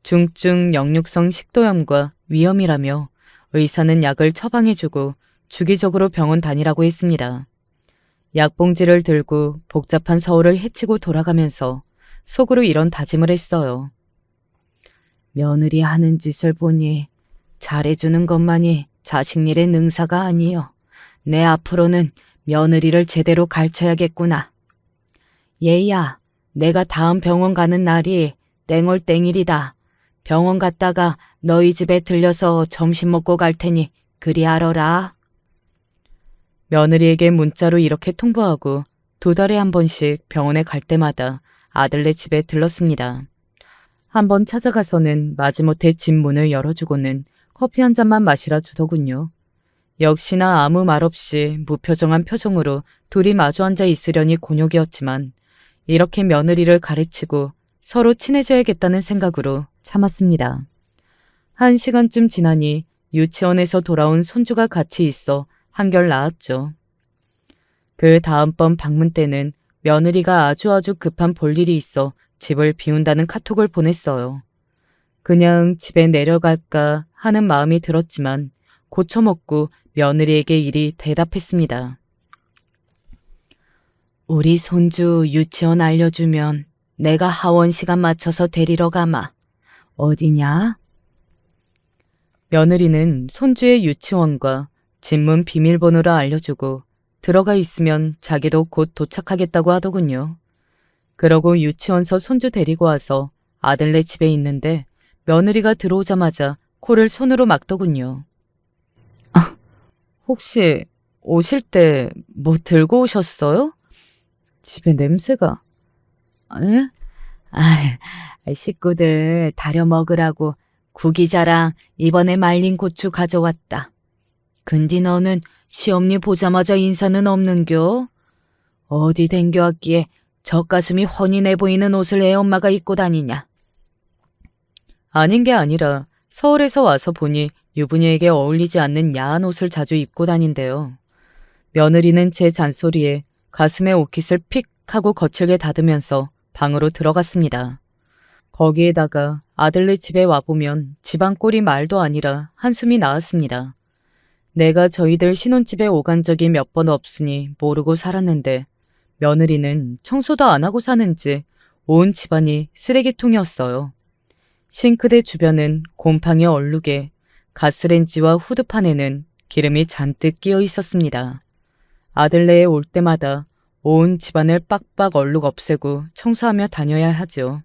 중증 역류성 식도염과 위염이라며 의사는 약을 처방해주고 주기적으로 병원 다니라고 했습니다. 약봉지를 들고 복잡한 서울을 헤치고 돌아가면서 속으로 이런 다짐을 했어요. 며느리 하는 짓을 보니 잘해주는 것만이 자식 일의 능사가 아니여. 내 앞으로는 며느리를 제대로 가르쳐야겠구나. 얘야, 내가 다음 병원 가는 날이 땡월 땡일이다. 병원 갔다가 너희 집에 들려서 점심 먹고 갈 테니 그리 알아라. 며느리에게 문자로 이렇게 통보하고 2달에 한 번씩 병원에 갈 때마다 아들네 집에 들렀습니다. 한 번 찾아가서는 마지못해 집 문을 열어주고는 커피 한 잔만 마시라 주더군요. 역시나 아무 말 없이 무표정한 표정으로 둘이 마주 앉아 있으려니 곤욕이었지만 이렇게 며느리를 가르치고 서로 친해져야겠다는 생각으로 참았습니다. 1시간쯤 지나니 유치원에서 돌아온 손주가 같이 있어 한결 나았죠. 그 다음번 방문 때는 며느리가 아주 급한 볼일이 있어 집을 비운다는 카톡을 보냈어요. 그냥 집에 내려갈까 하는 마음이 들었지만 고쳐먹고 며느리에게 이리 대답했습니다. 우리 손주 유치원 알려주면 내가 하원 시간 맞춰서 데리러 가마. 어디냐? 며느리는 손주의 유치원과 집문 비밀번호를 알려주고 들어가 있으면 자기도 곧 도착하겠다고 하더군요. 그러고 유치원서 손주 데리고 와서 아들네 집에 있는데 며느리가 들어오자마자 코를 손으로 막더군요. 아, 혹시 오실 때 뭐 들고 오셨어요? 집에 냄새가. 에? 식구들 다려 먹으라고 구기자랑 이번에 말린 고추 가져왔다. 근데 너는 시엄니 보자마자 인사는 없는겨? 어디 댕겨왔기에 젖가슴이 훤히 내보이는 옷을 애엄마가 입고 다니냐? 아닌 게 아니라 서울에서 와서 보니 유부녀에게 어울리지 않는 야한 옷을 자주 입고 다닌대요. 며느리는 제 잔소리에 가슴에 옷깃을 픽 하고 거칠게 닫으면서 방으로 들어갔습니다. 거기에다가 아들네 집에 와보면 집안 꼴이 말도 아니라 한숨이 나왔습니다. 내가 저희들 신혼집에 오간 적이 몇 번 없으니 모르고 살았는데 며느리는 청소도 안 하고 사는지 온 집안이 쓰레기통이었어요. 싱크대 주변은 곰팡이 얼룩에 가스렌지와 후드판에는 기름이 잔뜩 끼어 있었습니다. 아들네에 올 때마다 온 집안을 빡빡 얼룩 없애고 청소하며 다녀야 하죠.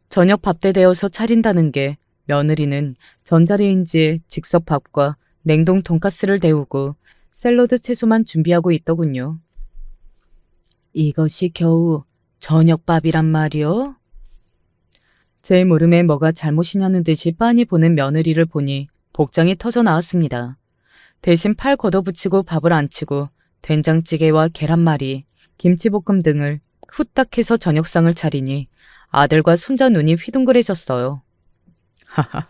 저녁 밥때 되어서 차린다는 게 며느리는 전자레인지에 즉석 밥과 냉동 돈가스를 데우고 샐러드 채소만 준비하고 있더군요. 이것이 겨우 저녁밥이란 말이오? 제 물음에 뭐가 잘못이냐는 듯이 빤히 보는 며느리를 보니 복장이 터져 나왔습니다. 대신 팔 걷어붙이고 밥을 안 치고 된장찌개와 계란말이, 김치볶음 등을 후딱 해서 저녁상을 차리니 아들과 손자 눈이 휘둥그레졌어요. 하하,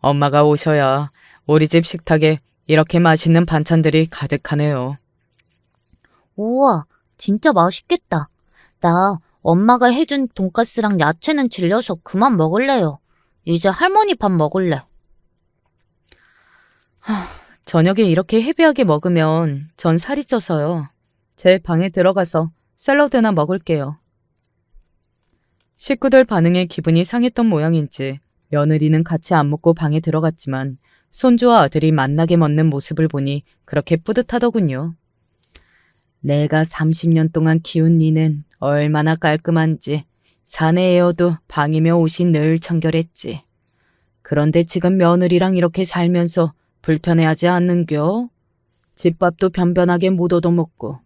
엄마가 오셔야 우리 집 식탁에 이렇게 맛있는 반찬들이 가득하네요. 우와, 진짜 맛있겠다. 나 엄마가 해준 돈가스랑 야채는 질려서 그만 먹을래요. 이제 할머니 밥 먹을래. 저녁에 이렇게 헤비하게 먹으면 전 살이 쪄서요. 제 방에 들어가서 샐러드나 먹을게요. 식구들 반응에 기분이 상했던 모양인지 며느리는 같이 안 먹고 방에 들어갔지만 손주와 아들이 만나게 먹는 모습을 보니 그렇게 뿌듯하더군요. 내가 30년 동안 키운 니는 얼마나 깔끔한지 사내에어도 방이며 옷이 늘 청결했지. 그런데 지금 며느리랑 이렇게 살면서 불편해하지 않는겨? 집밥도 변변하게 못 얻어먹고.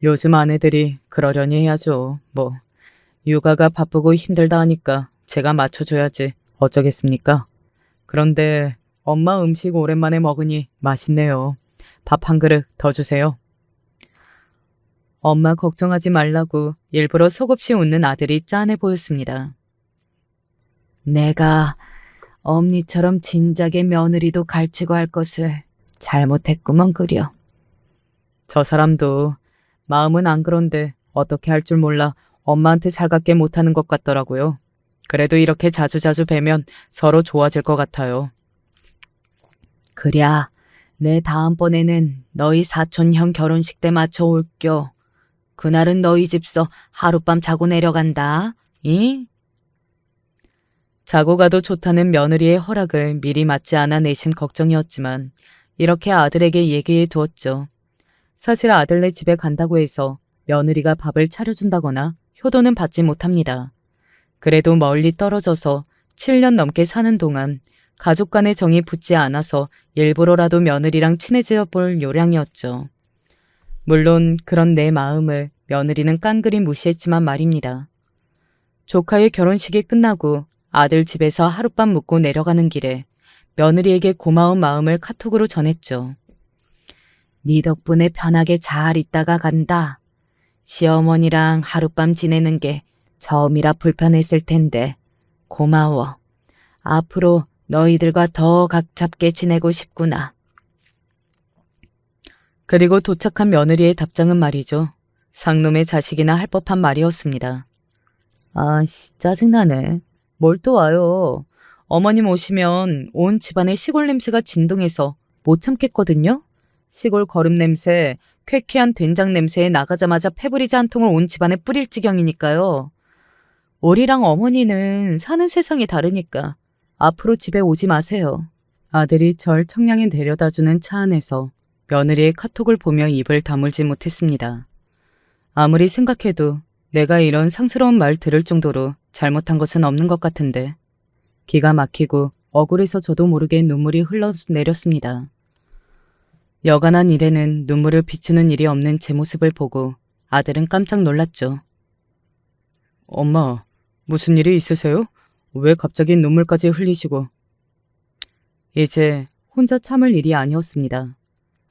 요즘 아내들이 그러려니 해야죠. 뭐 육아가 바쁘고 힘들다 하니까 제가 맞춰줘야지 어쩌겠습니까? 그런데 엄마 음식 오랜만에 먹으니 맛있네요. 밥 한 그릇 더 주세요. 엄마 걱정하지 말라고 일부러 속없이 웃는 아들이 짠해 보였습니다. 내가 엄니처럼 진작에 며느리도 갈치고 할 것을 잘못했구먼 그려. 저 사람도 마음은 안 그런데 어떻게 할 줄 몰라 엄마한테 살갑게 못하는 것 같더라고요. 그래도 이렇게 자주자주 뵈면 서로 좋아질 것 같아요. 그랴, 내 다음번에는 너희 사촌형 결혼식 때 맞춰 올겨. 그날은 너희 집서 하룻밤 자고 내려간다. 이? 자고 가도 좋다는 며느리의 허락을 미리 맞지 않아 내심 걱정이었지만 이렇게 아들에게 얘기해 두었죠. 사실 아들네 집에 간다고 해서 며느리가 밥을 차려준다거나 효도는 받지 못합니다. 그래도 멀리 떨어져서 7년 넘게 사는 동안 가족 간의 정이 붙지 않아서 일부러라도 며느리랑 친해져 볼 요량이었죠. 물론 그런 내 마음을 며느리는 깡그리 무시했지만 말입니다. 조카의 결혼식이 끝나고 아들 집에서 하룻밤 묵고 내려가는 길에 며느리에게 고마운 마음을 카톡으로 전했죠. 네 덕분에 편하게 잘 있다가 간다. 시어머니랑 하룻밤 지내는 게 처음이라 불편했을 텐데 고마워. 앞으로 너희들과 더 각잡게 지내고 싶구나. 그리고 도착한 며느리의 답장은 말이죠. 상놈의 자식이나 할 법한 말이었습니다. 아씨, 짜증나네. 뭘 또 와요. 어머님 오시면 온 집안의 시골 냄새가 진동해서 못 참겠거든요. 시골 거름 냄새, 쾌쾌한 된장 냄새에 나가자마자 페브리즈 한 통을 온 집안에 뿌릴 지경이니까요. 우리랑 어머니는 사는 세상이 다르니까 앞으로 집에 오지 마세요. 아들이 절 청량히 내려다주는 차 안에서 며느리의 카톡을 보며 입을 다물지 못했습니다. 아무리 생각해도 내가 이런 상스러운 말 들을 정도로 잘못한 것은 없는 것 같은데. 기가 막히고 억울해서 저도 모르게 눈물이 흘러내렸습니다. 여간한 일에는 눈물을 비추는 일이 없는 제 모습을 보고 아들은 깜짝 놀랐죠. 엄마, 무슨 일이 있으세요? 왜 갑자기 눈물까지 흘리시고. 이제 혼자 참을 일이 아니었습니다.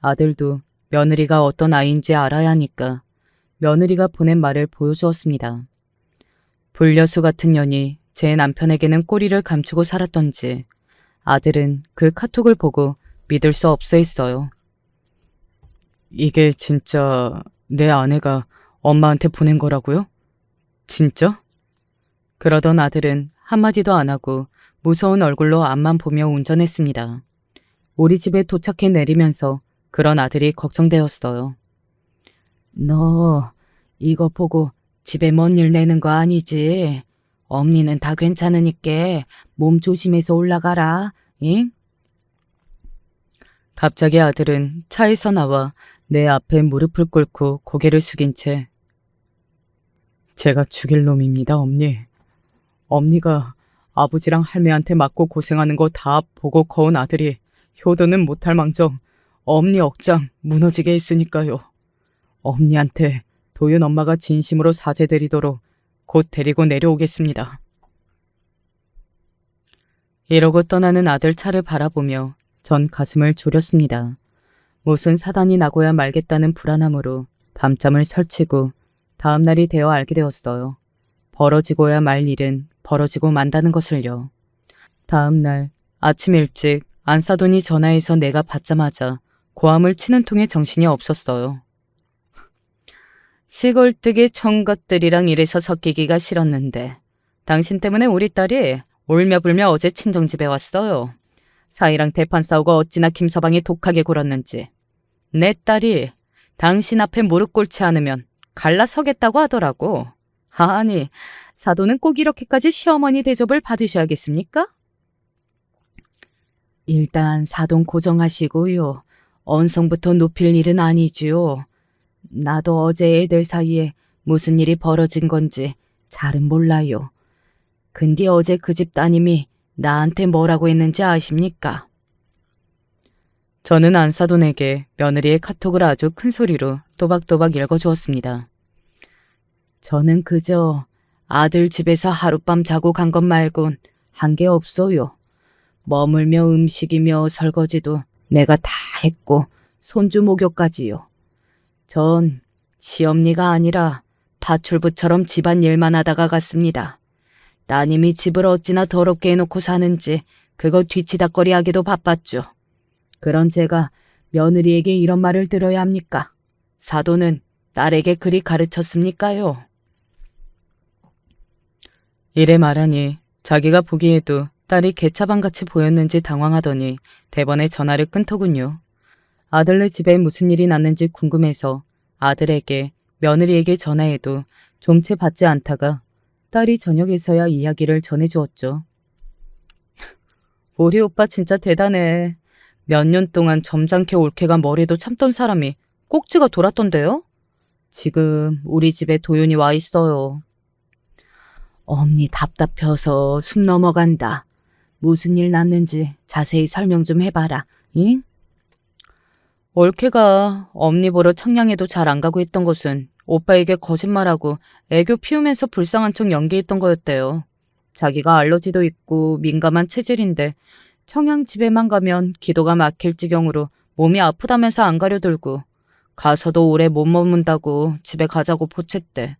아들도 며느리가 어떤 아이인지 알아야 하니까 며느리가 보낸 말을 보여주었습니다. 불려수 같은 년이 제 남편에게는 꼬리를 감추고 살았던지 아들은 그 카톡을 보고 믿을 수 없어 했어요. 이게 진짜 내 아내가 엄마한테 보낸 거라고요? 진짜? 그러던 아들은 한마디도 안 하고 무서운 얼굴로 앞만 보며 운전했습니다. 우리 집에 도착해 내리면서 그런 아들이 걱정되었어요. 너 이거 보고 집에 뭔 일 내는 거 아니지? 엄니는 다 괜찮으니까 몸 조심해서 올라가라. 잉? 갑자기 아들은 차에서 나와 내 앞에 무릎을 꿇고 고개를 숙인 채 제가 죽일 놈입니다, 엄니. 엄니가 아버지랑 할매한테 맞고 고생하는 거 다 보고 커온 아들이 효도는 못할 망정 엄니 억장 무너지게 했으니까요. 엄니한테 도윤 엄마가 진심으로 사죄드리도록 곧 데리고 내려오겠습니다. 이러고 떠나는 아들 차를 바라보며 전 가슴을 졸였습니다. 무슨 사단이 나고야 말겠다는 불안함으로 밤잠을 설치고 다음 날이 되어 알게 되었어요. 벌어지고야 말 일은 벌어지고 만다는 것을요. 다음 날 아침 일찍 안사돈이 전화해서 내가 받자마자 고함을 치는 통에 정신이 없었어요. 시골뜨기 청것들이랑 이래서 섞이기가 싫었는데 당신 때문에 우리 딸이 울며불며 어제 친정집에 왔어요. 사이랑 대판 싸우고 어찌나 김서방이 독하게 굴었는지. 내 딸이 당신 앞에 무릎 꿇지 않으면 갈라서겠다고 하더라고. 아니, 사돈은 꼭 이렇게까지 시어머니 대접을 받으셔야겠습니까? 일단 사돈 고정하시고요. 언성부터 높일 일은 아니지요. 나도 어제 애들 사이에 무슨 일이 벌어진 건지 잘은 몰라요. 근데 어제 그 집 따님이 나한테 뭐라고 했는지 아십니까? 저는 안사돈에게 며느리의 카톡을 아주 큰 소리로 또박또박 읽어주었습니다. 저는 그저 아들 집에서 하룻밤 자고 간 것 말곤 한 게 없어요. 머물며 음식이며 설거지도 내가 다 했고 손주 목욕까지요. 전 시엄니가 아니라 파출부처럼 집안 일만 하다가 갔습니다. 따님이 집을 어찌나 더럽게 해놓고 사는지 그거 뒤치다꺼리 하기도 바빴죠. 그런 제가 며느리에게 이런 말을 들어야 합니까? 사돈은 딸에게 그리 가르쳤습니까요? 이래 말하니 자기가 보기에도 딸이 개차반같이 보였는지 당황하더니 대번에 전화를 끊더군요. 아들네 집에 무슨 일이 났는지 궁금해서 아들에게 며느리에게 전화해도 좀채 받지 않다가 딸이 저녁에서야 이야기를 전해주었죠. 우리 오빠 진짜 대단해. 몇 년 동안 점잖게 올케가 뭐래도 참던 사람이 꼭지가 돌았던데요? 지금 우리 집에 도윤이 와 있어요. 엄니 답답해서 숨 넘어간다. 무슨 일 났는지 자세히 설명 좀 해봐라. 응? 올케가 엄니 보러 청량에도 잘 안 가고 있던 것은 오빠에게 거짓말하고 애교 피우면서 불쌍한 척 연기했던 거였대요. 자기가 알러지도 있고 민감한 체질인데 청양 집에만 가면 기도가 막힐 지경으로 몸이 아프다면서 안 가려들고 가서도 오래 못 머문다고 집에 가자고 보챘대.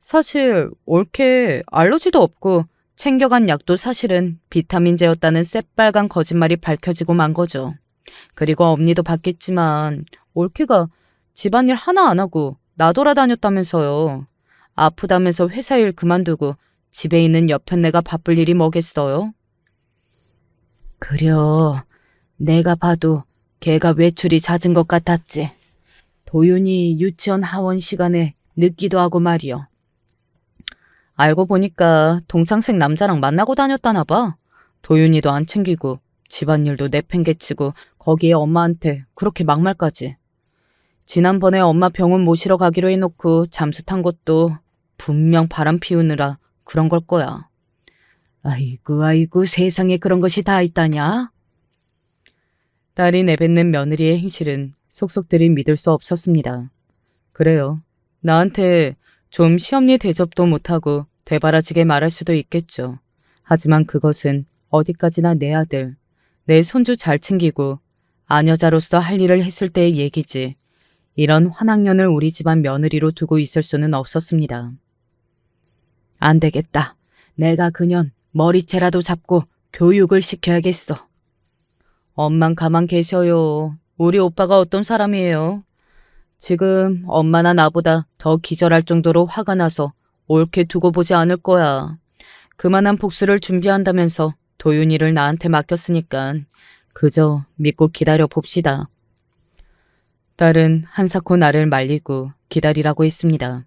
사실 올케 알러지도 없고 챙겨간 약도 사실은 비타민제였다는 새빨간 거짓말이 밝혀지고 만 거죠. 그리고 엄니도 봤겠지만 올케가 집안일 하나 안 하고 나돌아다녔다면서요. 아프다면서 회사 일 그만두고 집에 있는 여편네가 바쁠 일이 뭐겠어요? 그려, 내가 봐도 걔가 외출이 잦은 것 같았지. 도윤이 유치원 하원 시간에 늦기도 하고 말이여. 알고 보니까 동창생 남자랑 만나고 다녔다나 봐. 도윤이도 안 챙기고 집안일도 내팽개치고 거기에 엄마한테 그렇게 막말까지. 지난번에 엄마 병원 모시러 가기로 해놓고 잠수 탄 것도 분명 바람 피우느라 그런 걸 거야. 아이고 아이고 세상에 그런 것이 다 있다냐? 딸이 내뱉는 며느리의 행실은 속속들이 믿을 수 없었습니다. 그래요. 나한테 좀 시험리 대접도 못하고 대바라지게 말할 수도 있겠죠. 하지만 그것은 어디까지나 내 아들, 내 손주 잘 챙기고 아녀자로서 할 일을 했을 때의 얘기지. 이런 환학년을 우리 집안 며느리로 두고 있을 수는 없었습니다. 안 되겠다. 내가 그년 머리채라도 잡고 교육을 시켜야겠어. 엄만 가만 계셔요. 우리 오빠가 어떤 사람이에요? 지금 엄마나 나보다 더 기절할 정도로 화가 나서 옳게 두고 보지 않을 거야. 그만한 복수를 준비한다면서 도윤이를 나한테 맡겼으니까 그저 믿고 기다려 봅시다. 딸은 한사코 나를 말리고 기다리라고 했습니다.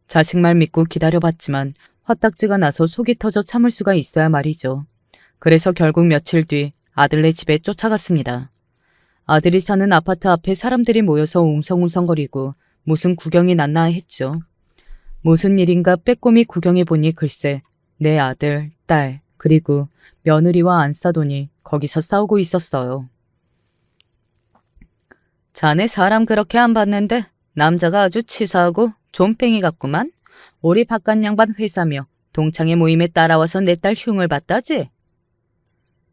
자식 말 믿고 기다려봤지만 화딱지가 나서 속이 터져 참을 수가 있어야 말이죠. 그래서 결국 며칠 뒤 아들네 집에 쫓아갔습니다. 아들이 사는 아파트 앞에 사람들이 모여서 웅성웅성거리고 무슨 구경이 났나 했죠. 무슨 일인가 빼꼼히 구경해보니 글쎄 내 아들, 딸, 그리고 며느리와 안싸돈이 거기서 싸우고 있었어요. 자네 사람 그렇게 안 봤는데 남자가 아주 치사하고 좀뺑이 같구만. 우리 바깥 양반 회사며 동창회 모임에 따라와서 내 딸 흉을 봤다지?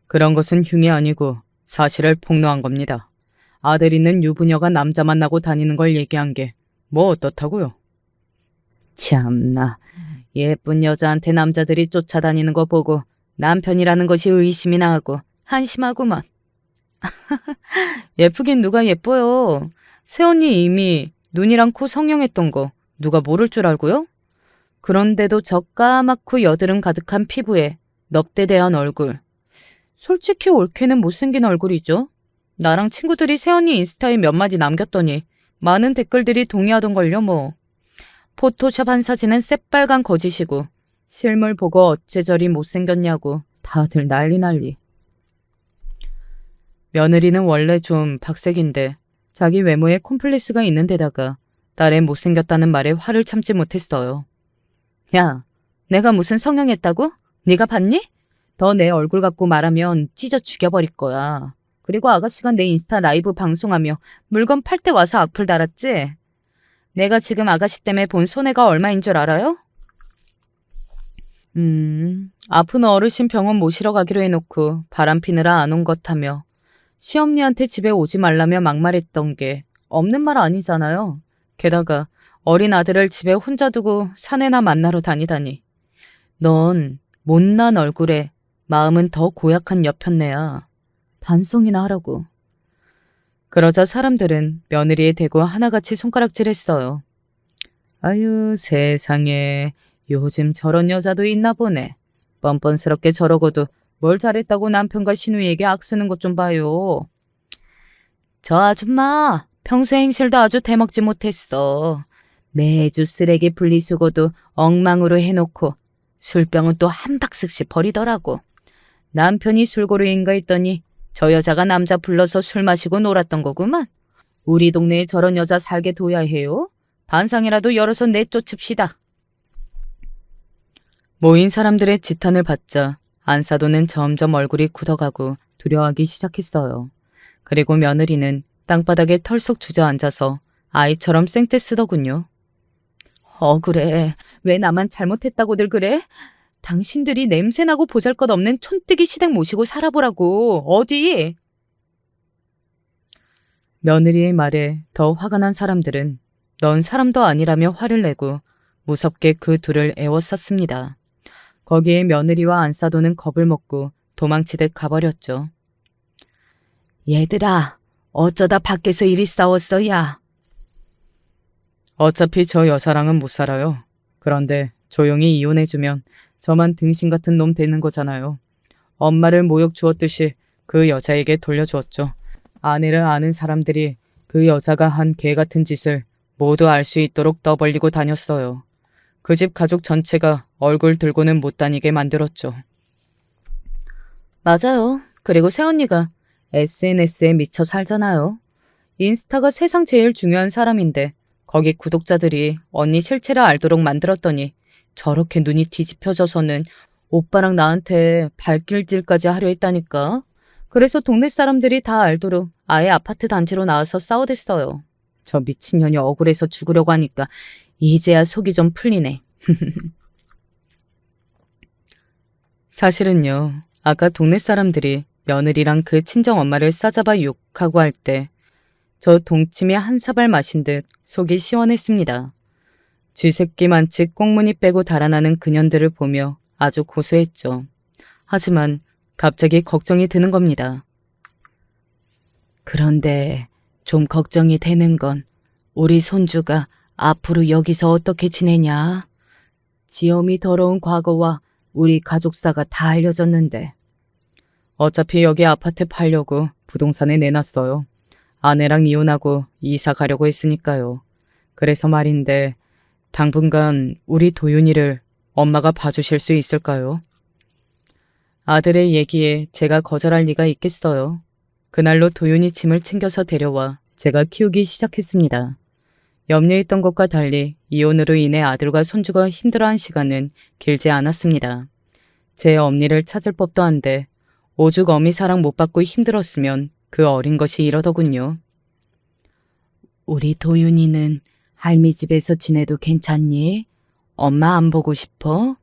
그런 것은 흉이 아니고 사실을 폭로한 겁니다. 아들 있는 유부녀가 남자 만나고 다니는 걸 얘기한 게 뭐 어떻다고요? 참나, 예쁜 여자한테 남자들이 쫓아다니는 거 보고 남편이라는 것이 의심이나 하고 한심하구만. 예쁘긴 누가 예뻐요. 새언니 이미 눈이랑 코 성형했던 거 누가 모를 줄 알고요? 그런데도 저 까맣고 여드름 가득한 피부에 넙대대한 얼굴. 솔직히 옳게는 못생긴 얼굴이죠. 나랑 친구들이 새언니 인스타에 몇 마디 남겼더니 많은 댓글들이 동의하던걸요 뭐. 포토샵 한 사진은 새빨간 거짓이고 실물 보고 어째저리 못생겼냐고 다들 난리. 며느리는 원래 좀 박색인데 자기 외모에 콤플렉스가 있는 데다가 딸의 못생겼다는 말에 화를 참지 못했어요. 야, 내가 무슨 성형했다고? 네가 봤니? 너 내 얼굴 갖고 말하면 찢어 죽여버릴 거야. 그리고 아가씨가 내 인스타 라이브 방송하며 물건 팔 때 와서 악플 달았지? 내가 지금 아가씨 때문에 본 손해가 얼마인 줄 알아요? 아픈 어르신 병원 모시러 가기로 해놓고 바람 피느라 안 온 것 하며 시엄니한테 집에 오지 말라며 막말했던 게 없는 말 아니잖아요. 게다가 어린 아들을 집에 혼자 두고 사내나 만나러 다니다니. 넌 못난 얼굴에 마음은 더 고약한 여편네야. 반성이나 하라고. 그러자 사람들은 며느리에 대고 하나같이 손가락질했어요. 아유 세상에, 요즘 저런 여자도 있나 보네. 뻔뻔스럽게 저러고도 뭘 잘했다고 남편과 시누이에게 악쓰는 것 좀 봐요. 저 아줌마 평소 행실도 아주 대먹지 못했어. 매주 쓰레기 분리수거도 엉망으로 해놓고 술병은 또 한 박스씩 버리더라고. 남편이 술고루인가 했더니 저 여자가 남자 불러서 술 마시고 놀았던 거구만. 우리 동네에 저런 여자 살게 둬야 해요. 반상이라도 열어서 내쫓읍시다. 모인 사람들의 지탄을 받자 안사돈은 점점 얼굴이 굳어가고 두려워하기 시작했어요. 그리고 며느리는 땅바닥에 털썩 주저앉아서 아이처럼 생떼 쓰더군요. 억울해. 왜 나만 잘못했다고들 그래? 당신들이 냄새나고 보잘것없는 촌뜨기 시댁 모시고 살아보라고. 어디? 며느리의 말에 더 화가 난 사람들은 넌 사람도 아니라며 화를 내고 무섭게 그 둘을 애워쌌습니다. 거기에 며느리와 안사돈은 겁을 먹고 도망치듯 가버렸죠. 얘들아, 어쩌다 밖에서 이리 싸웠어, 야. 어차피 저 여사랑은 못 살아요. 그런데 조용히 이혼해주면 저만 등신 같은 놈 되는 거잖아요. 엄마를 모욕 주었듯이 그 여자에게 돌려주었죠. 아내를 아는 사람들이 그 여자가 한 개 같은 짓을 모두 알 수 있도록 떠벌리고 다녔어요. 그 집 가족 전체가 얼굴 들고는 못 다니게 만들었죠. 맞아요. 그리고 새언니가 SNS에 미쳐 살잖아요. 인스타가 세상 제일 중요한 사람인데 거기 구독자들이 언니 실체를 알도록 만들었더니 저렇게 눈이 뒤집혀져서는 오빠랑 나한테 발길질까지 하려 했다니까. 그래서 동네 사람들이 다 알도록 아예 아파트 단지로 나와서 싸워댔어요. 저 미친년이 억울해서 죽으려고 하니까 이제야 속이 좀 풀리네. 사실은요, 아까 동네 사람들이 며느리랑 그 친정 엄마를 싸잡아 욕하고 할 때 저 동치미 한 사발 마신 듯 속이 시원했습니다. 쥐새끼만치 꽁무니 빼고 달아나는 그년들을 보며 아주 고소했죠. 하지만 갑자기 걱정이 드는 겁니다. 그런데 좀 걱정이 되는 건 우리 손주가 앞으로 여기서 어떻게 지내냐? 지엄이 더러운 과거와 우리 가족사가 다 알려졌는데. 어차피 여기 아파트 팔려고 부동산에 내놨어요. 아내랑 이혼하고 이사 가려고 했으니까요. 그래서 말인데 당분간 우리 도윤이를 엄마가 봐주실 수 있을까요? 아들의 얘기에 제가 거절할 리가 있겠어요. 그날로 도윤이 짐을 챙겨서 데려와 제가 키우기 시작했습니다. 염려했던 것과 달리 이혼으로 인해 아들과 손주가 힘들어한 시간은 길지 않았습니다. 제 엄니를 찾을 법도 한데 오죽 어미 사랑 못 받고 힘들었으면 그 어린 것이 이러더군요. 우리 도윤이는 할미 집에서 지내도 괜찮니? 엄마 안 보고 싶어?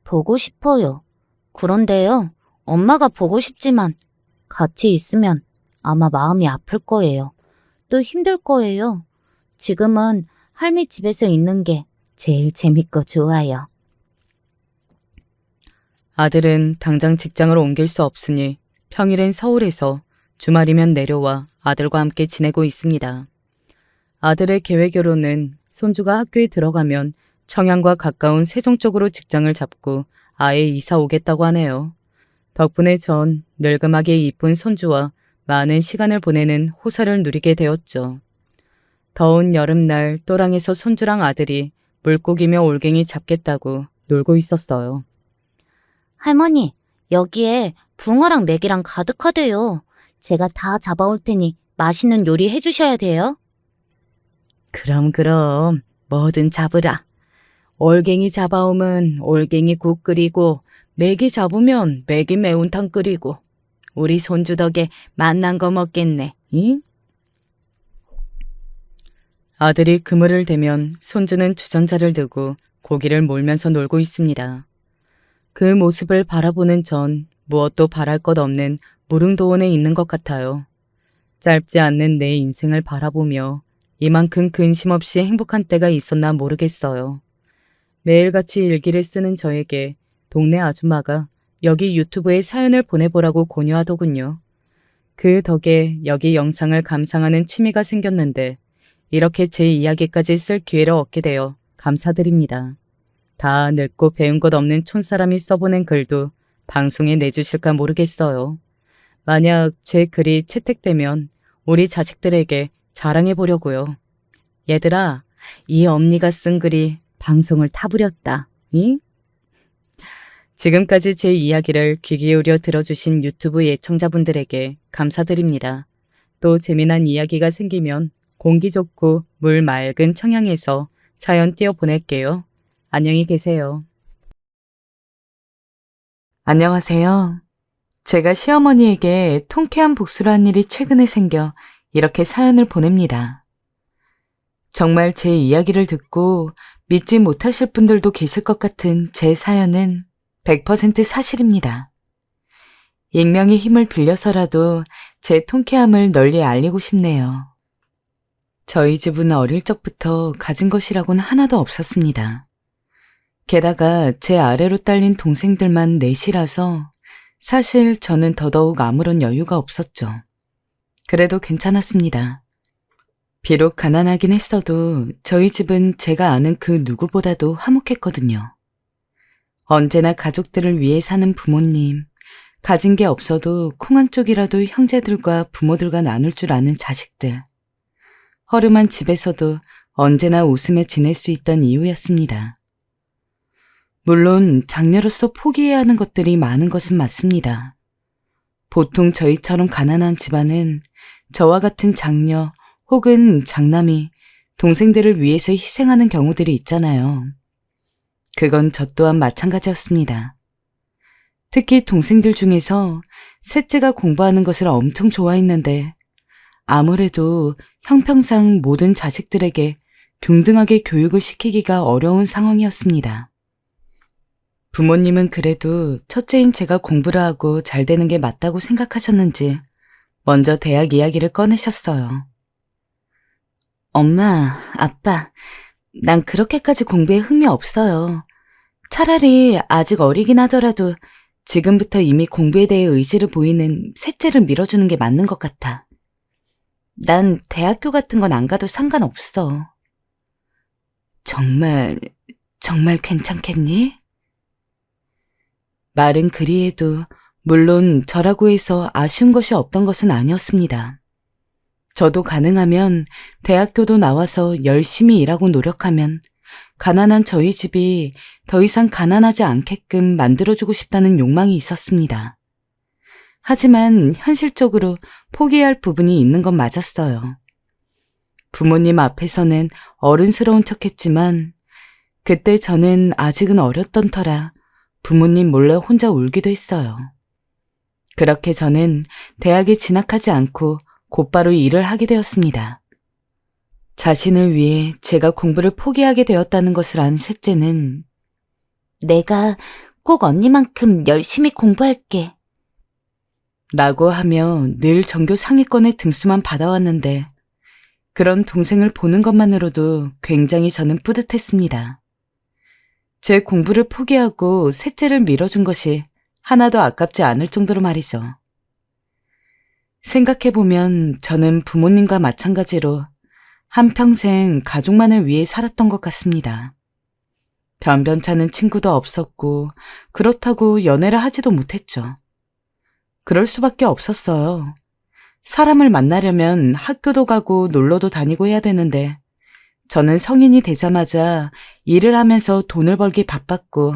보고 싶어요. 그런데요, 엄마가 보고 싶지만 같이 있으면 아마 마음이 아플 거예요. 또 힘들 거예요. 지금은 할미 집에서 있는 게 제일 재밌고 좋아요. 아들은 당장 직장을 옮길 수 없으니 평일엔 서울에서 주말이면 내려와 아들과 함께 지내고 있습니다. 아들의 계획으로는 손주가 학교에 들어가면 청양과 가까운 세종 쪽으로 직장을 잡고 아예 이사 오겠다고 하네요. 덕분에 전 늙음하게 이쁜 손주와 많은 시간을 보내는 호사를 누리게 되었죠. 더운 여름날 또랑에서 손주랑 아들이 물고기며 올갱이 잡겠다고 놀고 있었어요. 할머니, 여기에 붕어랑 메기랑 가득하대요. 제가 다 잡아올 테니 맛있는 요리 해주셔야 돼요. 그럼 뭐든 잡으라. 올갱이 잡아오면 올갱이 국 끓이고 메기 잡으면 메기 매운탕 끓이고 우리 손주 덕에 맛난 거 먹겠네. 응? 아들이 그물을 대면 손주는 주전자를 들고 고기를 몰면서 놀고 있습니다. 그 모습을 바라보는 전 무엇도 바랄 것 없는 무릉도원에 있는 것 같아요. 짧지 않는 내 인생을 바라보며 이만큼 근심 없이 행복한 때가 있었나 모르겠어요. 매일같이 일기를 쓰는 저에게 동네 아줌마가 여기 유튜브에 사연을 보내보라고 권유하더군요. 그 덕에 여기 영상을 감상하는 취미가 생겼는데 이렇게 제 이야기까지 쓸 기회를 얻게 되어 감사드립니다. 다 늙고 배운 것 없는 촌사람이 써보낸 글도 방송에 내주실까 모르겠어요. 만약 제 글이 채택되면 우리 자식들에게 자랑해 보려고요. 얘들아, 이 엄니가 쓴 글이 방송을 타부렸다. 응? 지금까지 제 이야기를 귀 기울여 들어주신 유튜브 예청자분들에게 감사드립니다. 또 재미난 이야기가 생기면 공기 좋고 물 맑은 청양에서 사연 띄워 보낼게요. 안녕히 계세요. 안녕하세요. 제가 시어머니에게 통쾌한 복수를 한 일이 최근에 생겨 이렇게 사연을 보냅니다. 정말 제 이야기를 듣고 믿지 못하실 분들도 계실 것 같은 제 사연은 100% 사실입니다. 익명의 힘을 빌려서라도 제 통쾌함을 널리 알리고 싶네요. 저희 집은 어릴 적부터 가진 것이라고는 하나도 없었습니다. 게다가 제 아래로 딸린 동생들만 넷이라서 사실 저는 더더욱 아무런 여유가 없었죠. 그래도 괜찮았습니다. 비록 가난하긴 했어도 저희 집은 제가 아는 그 누구보다도 화목했거든요. 언제나 가족들을 위해 사는 부모님, 가진 게 없어도 콩 한 쪽이라도 형제들과 부모들과 나눌 줄 아는 자식들. 허름한 집에서도 언제나 웃으며 지낼 수 있던 이유였습니다. 물론 장녀로서 포기해야 하는 것들이 많은 것은 맞습니다. 보통 저희처럼 가난한 집안은 저와 같은 장녀 혹은 장남이 동생들을 위해서 희생하는 경우들이 있잖아요. 그건 저 또한 마찬가지였습니다. 특히 동생들 중에서 셋째가 공부하는 것을 엄청 좋아했는데 아무래도 형평상 모든 자식들에게 균등하게 교육을 시키기가 어려운 상황이었습니다. 부모님은 그래도 첫째인 제가 공부를 하고 잘 되는 게 맞다고 생각하셨는지 먼저 대학 이야기를 꺼내셨어요. 엄마, 아빠, 난 그렇게까지 공부에 흥미 없어요. 차라리 아직 어리긴 하더라도 지금부터 이미 공부에 대해 의지를 보이는 셋째를 밀어주는 게 맞는 것 같아. 난 대학교 같은 건 안 가도 상관없어. 정말 괜찮겠니? 말은 그리해도 물론 저라고 해서 아쉬운 것이 없던 것은 아니었습니다. 저도 가능하면 대학교도 나와서 열심히 일하고 노력하면 가난한 저희 집이 더 이상 가난하지 않게끔 만들어주고 싶다는 욕망이 있었습니다. 하지만 현실적으로 포기할 부분이 있는 건 맞았어요. 부모님 앞에서는 어른스러운 척했지만 그때 저는 아직은 어렸던 터라 부모님 몰래 혼자 울기도 했어요. 그렇게 저는 대학에 진학하지 않고 곧바로 일을 하게 되었습니다. 자신을 위해 제가 공부를 포기하게 되었다는 것을 안 셋째는 내가 꼭 언니만큼 열심히 공부할게 라고 하며 늘 전교 상위권의 등수만 받아왔는데 그런 동생을 보는 것만으로도 굉장히 저는 뿌듯했습니다. 제 공부를 포기하고 셋째를 밀어준 것이 하나도 아깝지 않을 정도로 말이죠. 생각해보면 저는 부모님과 마찬가지로 한평생 가족만을 위해 살았던 것 같습니다. 변변찮은 친구도 없었고 그렇다고 연애를 하지도 못했죠. 그럴 수밖에 없었어요. 사람을 만나려면 학교도 가고 놀러도 다니고 해야 되는데 저는 성인이 되자마자 일을 하면서 돈을 벌기 바빴고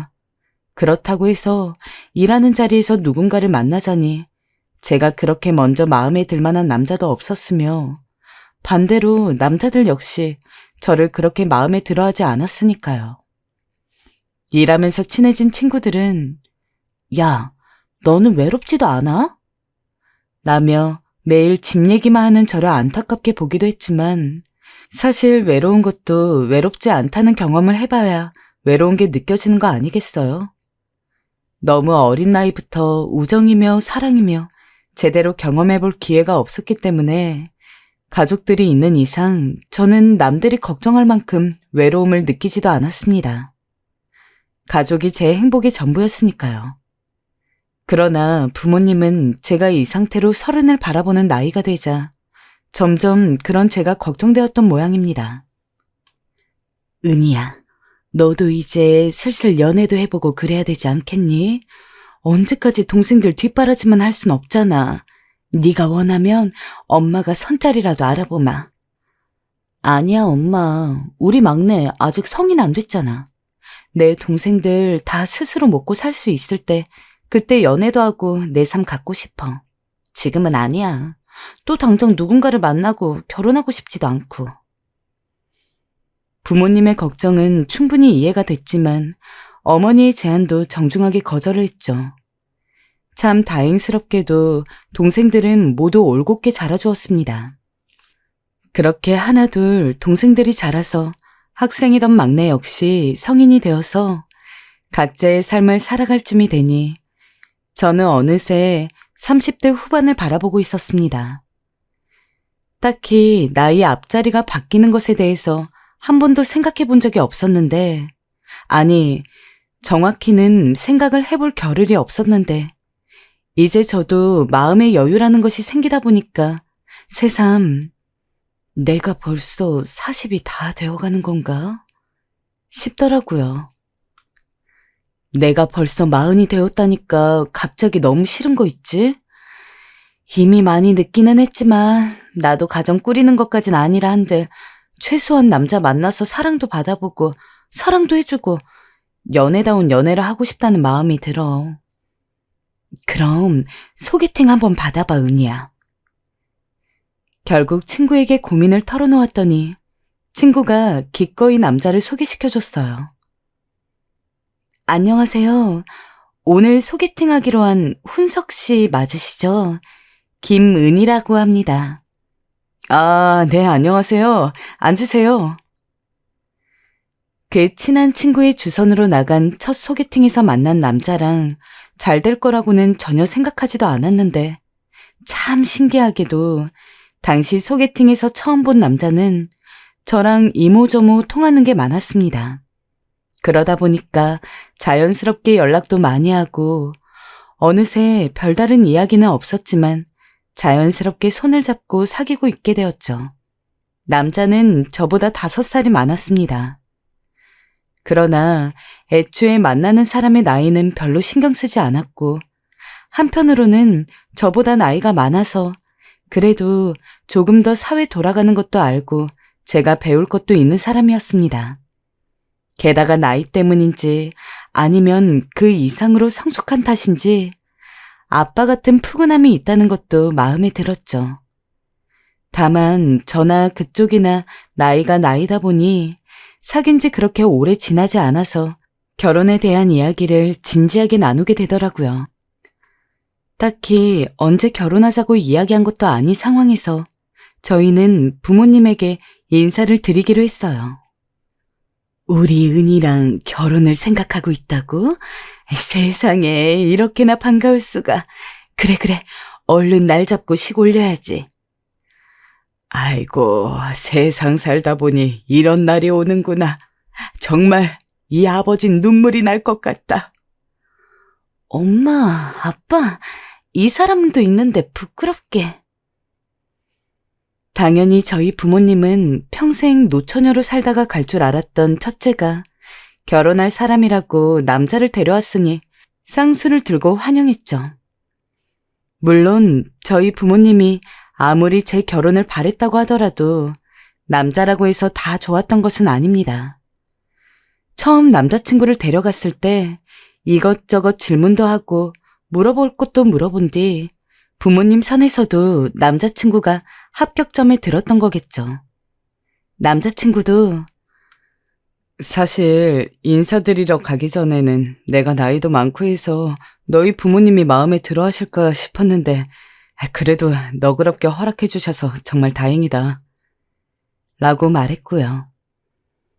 그렇다고 해서 일하는 자리에서 누군가를 만나자니 제가 그렇게 먼저 마음에 들 만한 남자도 없었으며 반대로 남자들 역시 저를 그렇게 마음에 들어하지 않았으니까요. 일하면서 친해진 친구들은 야, 너는 외롭지도 않아? 라며 매일 집 얘기만 하는 저를 안타깝게 보기도 했지만 사실 외로운 것도 외롭지 않다는 경험을 해봐야 외로운 게 느껴지는 거 아니겠어요? 너무 어린 나이부터 우정이며 사랑이며 제대로 경험해볼 기회가 없었기 때문에 가족들이 있는 이상 저는 남들이 걱정할 만큼 외로움을 느끼지도 않았습니다. 가족이 제 행복의 전부였으니까요. 그러나 부모님은 제가 이 상태로 30을 바라보는 나이가 되자 점점 그런 제가 걱정되었던 모양입니다. 은희야, 너도 이제 슬슬 연애도 해보고 그래야 되지 않겠니? 언제까지 동생들 뒷바라지만 할 순 없잖아. 네가 원하면 엄마가 선자리라도 알아보마. 아니야, 엄마. 우리 막내 아직 성인 안 됐잖아. 내 동생들 다 스스로 먹고 살 수 있을 때 그때 연애도 하고 내 삶 갖고 싶어. 지금은 아니야. 또 당장 누군가를 만나고 결혼하고 싶지도 않고. 부모님의 걱정은 충분히 이해가 됐지만 어머니의 제안도 정중하게 거절을 했죠. 참 다행스럽게도 동생들은 모두 올곧게 자라주었습니다. 그렇게 하나둘 동생들이 자라서 학생이던 막내 역시 성인이 되어서 각자의 삶을 살아갈 쯤이 되니 저는 어느새 30대 후반을 바라보고 있었습니다. 딱히 나이 앞자리가 바뀌는 것에 대해서 한 번도 생각해 본 적이 없었는데, 아니, 정확히는 생각을 해볼 겨를이 없었는데, 이제 저도 마음의 여유라는 것이 생기다 보니까 새삼 내가 벌써 40이 다 되어가는 건가 싶더라고요. 내가 벌써 40이 되었다니까 갑자기 너무 싫은 거 있지? 이미 많이 늦기는 했지만 나도 가정 꾸리는 것까진 아니라 한들 최소한 남자 만나서 사랑도 받아보고 사랑도 해주고 연애다운 연애를 하고 싶다는 마음이 들어. 그럼 소개팅 한번 받아봐, 은희야. 결국 친구에게 고민을 털어놓았더니 친구가 기꺼이 남자를 소개시켜줬어요. 안녕하세요. 오늘 소개팅하기로 한 훈석 씨 맞으시죠? 김은이라고 합니다. 아, 네, 안녕하세요. 앉으세요. 그 친한 친구의 주선으로 나간 첫 소개팅에서 만난 남자랑 잘 될 거라고는 전혀 생각하지도 않았는데 참 신기하게도 당시 소개팅에서 처음 본 남자는 저랑 이모저모 통하는 게 많았습니다. 그러다 보니까 자연스럽게 연락도 많이 하고 어느새 별다른 이야기는 없었지만 자연스럽게 손을 잡고 사귀고 있게 되었죠. 남자는 저보다 5살이 많았습니다. 그러나 애초에 만나는 사람의 나이는 별로 신경 쓰지 않았고 한편으로는 저보다 나이가 많아서 그래도 조금 더 사회 돌아가는 것도 알고 제가 배울 것도 있는 사람이었습니다. 게다가 나이 때문인지 아니면 그 이상으로 성숙한 탓인지 아빠 같은 푸근함이 있다는 것도 마음에 들었죠. 다만 저나 그쪽이나 나이가 나이다 보니 사귄 지 그렇게 오래 지나지 않아서 결혼에 대한 이야기를 진지하게 나누게 되더라고요. 딱히 언제 결혼하자고 이야기한 것도 아닌 상황에서 저희는 부모님에게 인사를 드리기로 했어요. 우리 은이랑 결혼을 생각하고 있다고? 세상에 이렇게나 반가울 수가. 그래, 얼른 날 잡고 식 올려야지. 아이고, 세상 살다 보니 이런 날이 오는구나. 정말 이 아버진 눈물이 날 것 같다. 엄마, 아빠, 이 사람도 있는데 부끄럽게. 당연히 저희 부모님은 평생 노처녀로 살다가 갈 줄 알았던 첫째가 결혼할 사람이라고 남자를 데려왔으니 쌍수를 들고 환영했죠. 물론 저희 부모님이 아무리 제 결혼을 바랬다고 하더라도 남자라고 해서 다 좋았던 것은 아닙니다. 처음 남자친구를 데려갔을 때 이것저것 질문도 하고 물어볼 것도 물어본 뒤 부모님 선에서도 남자친구가 합격점에 들었던 거겠죠. 남자친구도 사실 인사드리러 가기 전에는 내가 나이도 많고 해서 너희 부모님이 마음에 들어 하실까 싶었는데 그래도 너그럽게 허락해 주셔서 정말 다행이다. 라고 말했고요.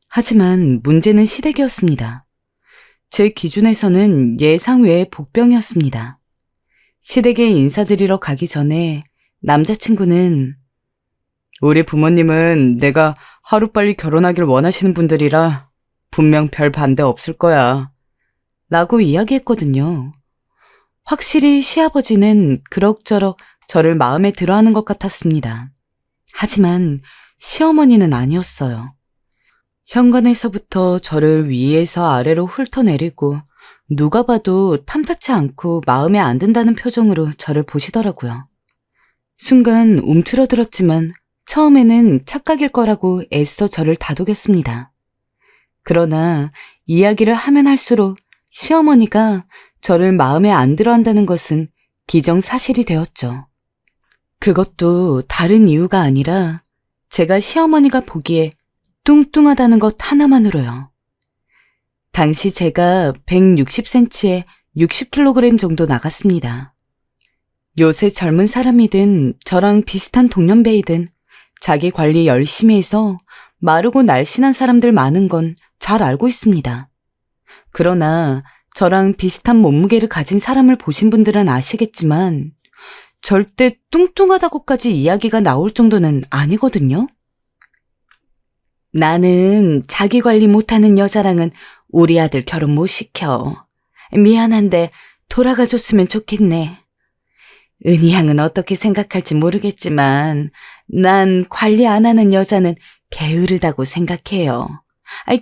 하지만 문제는 시댁이었습니다. 제 기준에서는 예상 외의 복병이었습니다. 시댁에 인사드리러 가기 전에 남자친구는 우리 부모님은 내가 하루빨리 결혼하길 원하시는 분들이라 분명 별 반대 없을 거야. 라고 이야기했거든요. 확실히 시아버지는 그럭저럭 저를 마음에 들어하는 것 같았습니다. 하지만 시어머니는 아니었어요. 현관에서부터 저를 위에서 아래로 훑어내리고 누가 봐도 탐탁치 않고 마음에 안 든다는 표정으로 저를 보시더라고요. 순간 움츠러들었지만 처음에는 착각일 거라고 애써 저를 다독였습니다. 그러나 이야기를 하면 할수록 시어머니가 저를 마음에 안 들어 한다는 것은 기정사실이 되었죠. 그것도 다른 이유가 아니라 제가 시어머니가 보기에 뚱뚱하다는 것 하나만으로요. 당시 제가 160cm에 60kg 정도 나갔습니다. 요새 젊은 사람이든 저랑 비슷한 동년배이든 자기 관리 열심히 해서 마르고 날씬한 사람들 많은 건 잘 알고 있습니다. 그러나 저랑 비슷한 몸무게를 가진 사람을 보신 분들은 아시겠지만 절대 뚱뚱하다고까지 이야기가 나올 정도는 아니거든요. 나는 자기 관리 못하는 여자랑은 우리 아들 결혼 못 시켜. 미안한데 돌아가줬으면 좋겠네. 은희 양은 어떻게 생각할지 모르겠지만 난 관리 안 하는 여자는 게으르다고 생각해요.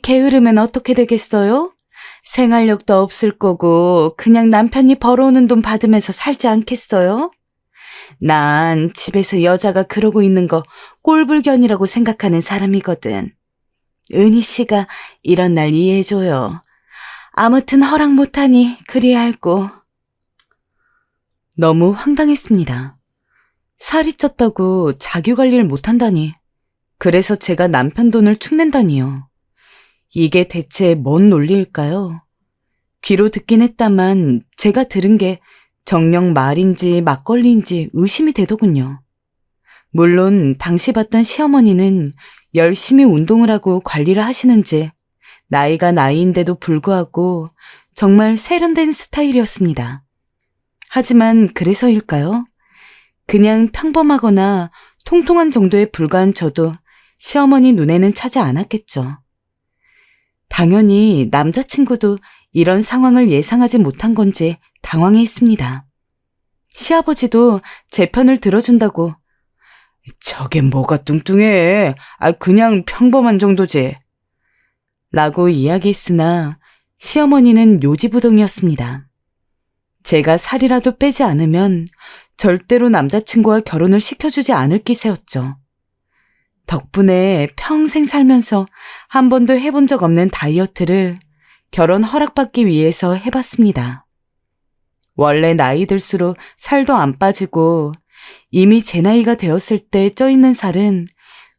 게으르면 어떻게 되겠어요? 생활력도 없을 거고 그냥 남편이 벌어오는 돈 받으면서 살지 않겠어요? 난 집에서 여자가 그러고 있는 거 꼴불견이라고 생각하는 사람이거든. 은희 씨가 이런 날 이해해줘요. 아무튼 허락 못하니 그리 알고. 너무 황당했습니다. 살이 쪘다고 자기관리를 못한다니. 그래서 제가 남편 돈을 축낸다니요. 이게 대체 뭔 논리일까요? 귀로 듣긴 했다만 제가 들은 게 정녕 말인지 막걸리인지 의심이 되더군요. 물론 당시 봤던 시어머니는 열심히 운동을 하고 관리를 하시는지 나이가 나이인데도 불구하고 정말 세련된 스타일이었습니다. 하지만 그래서일까요? 그냥 평범하거나 통통한 정도에 불과한 저도 시어머니 눈에는 차지 않았겠죠. 당연히 남자친구도 이런 상황을 예상하지 못한 건지 당황해했습니다. 시아버지도 제 편을 들어준다고 저게 뭐가 뚱뚱해. 그냥 평범한 정도지. 라고 이야기했으나 시어머니는 요지부동이었습니다. 제가 살이라도 빼지 않으면 절대로 남자친구와 결혼을 시켜주지 않을 기세였죠. 덕분에 평생 살면서 한 번도 해본 적 없는 다이어트를 결혼 허락받기 위해서 해봤습니다. 원래 나이 들수록 살도 안 빠지고 이미 제 나이가 되었을 때 쪄있는 살은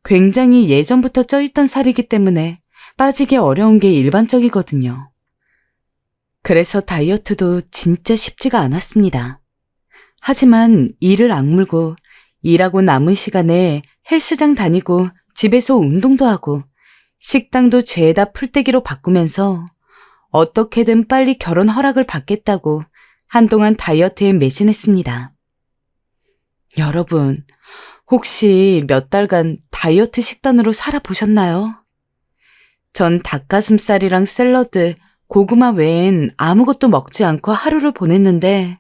굉장히 예전부터 쪄있던 살이기 때문에 빠지기 어려운 게 일반적이거든요. 그래서 다이어트도 진짜 쉽지가 않았습니다. 하지만 이를 악물고 일하고 남은 시간에 헬스장 다니고 집에서 운동도 하고 식당도 죄다 풀떼기로 바꾸면서 어떻게든 빨리 결혼 허락을 받겠다고 한동안 다이어트에 매진했습니다. 여러분, 혹시 몇 달간 다이어트 식단으로 살아보셨나요? 전 닭가슴살이랑 샐러드, 고구마 외엔 아무것도 먹지 않고 하루를 보냈는데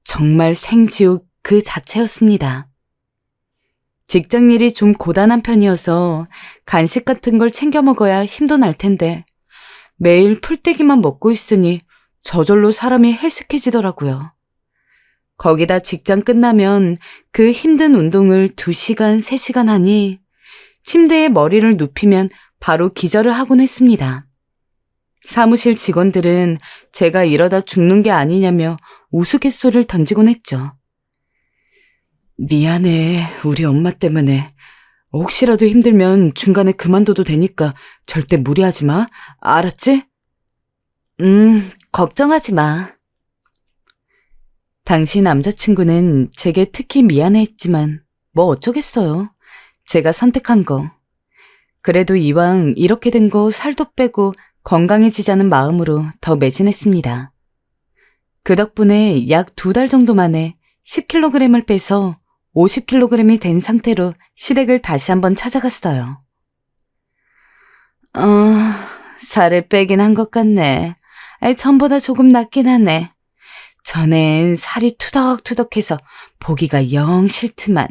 정말 생지옥 그 자체였습니다. 직장일이 좀 고단한 편이어서 간식 같은 걸 챙겨 먹어야 힘도 날 텐데 매일 풀떼기만 먹고 있으니 저절로 사람이 헬스케지더라고요. 거기다 직장 끝나면 그 힘든 운동을 2시간, 3시간 하니 침대에 머리를 눕히면 바로 기절을 하곤 했습니다. 사무실 직원들은 제가 이러다 죽는 게 아니냐며 우스갯소리를 던지곤 했죠. 미안해, 우리 엄마 때문에. 혹시라도 힘들면 중간에 그만둬도 되니까 절대 무리하지 마. 알았지? 걱정하지 마. 당시 남자친구는 제게 특히 미안해했지만 뭐 어쩌겠어요. 제가 선택한 거. 그래도 이왕 이렇게 된 거 살도 빼고 건강해지자는 마음으로 더 매진했습니다. 그 덕분에 약 2달 정도 만에 10kg을 빼서 50kg이 된 상태로 시댁을 다시 한번 찾아갔어요. 살을 빼긴 한 것 같네. 전보다 조금 낫긴 하네. 전엔 살이 투덕투덕해서 보기가 영 싫지만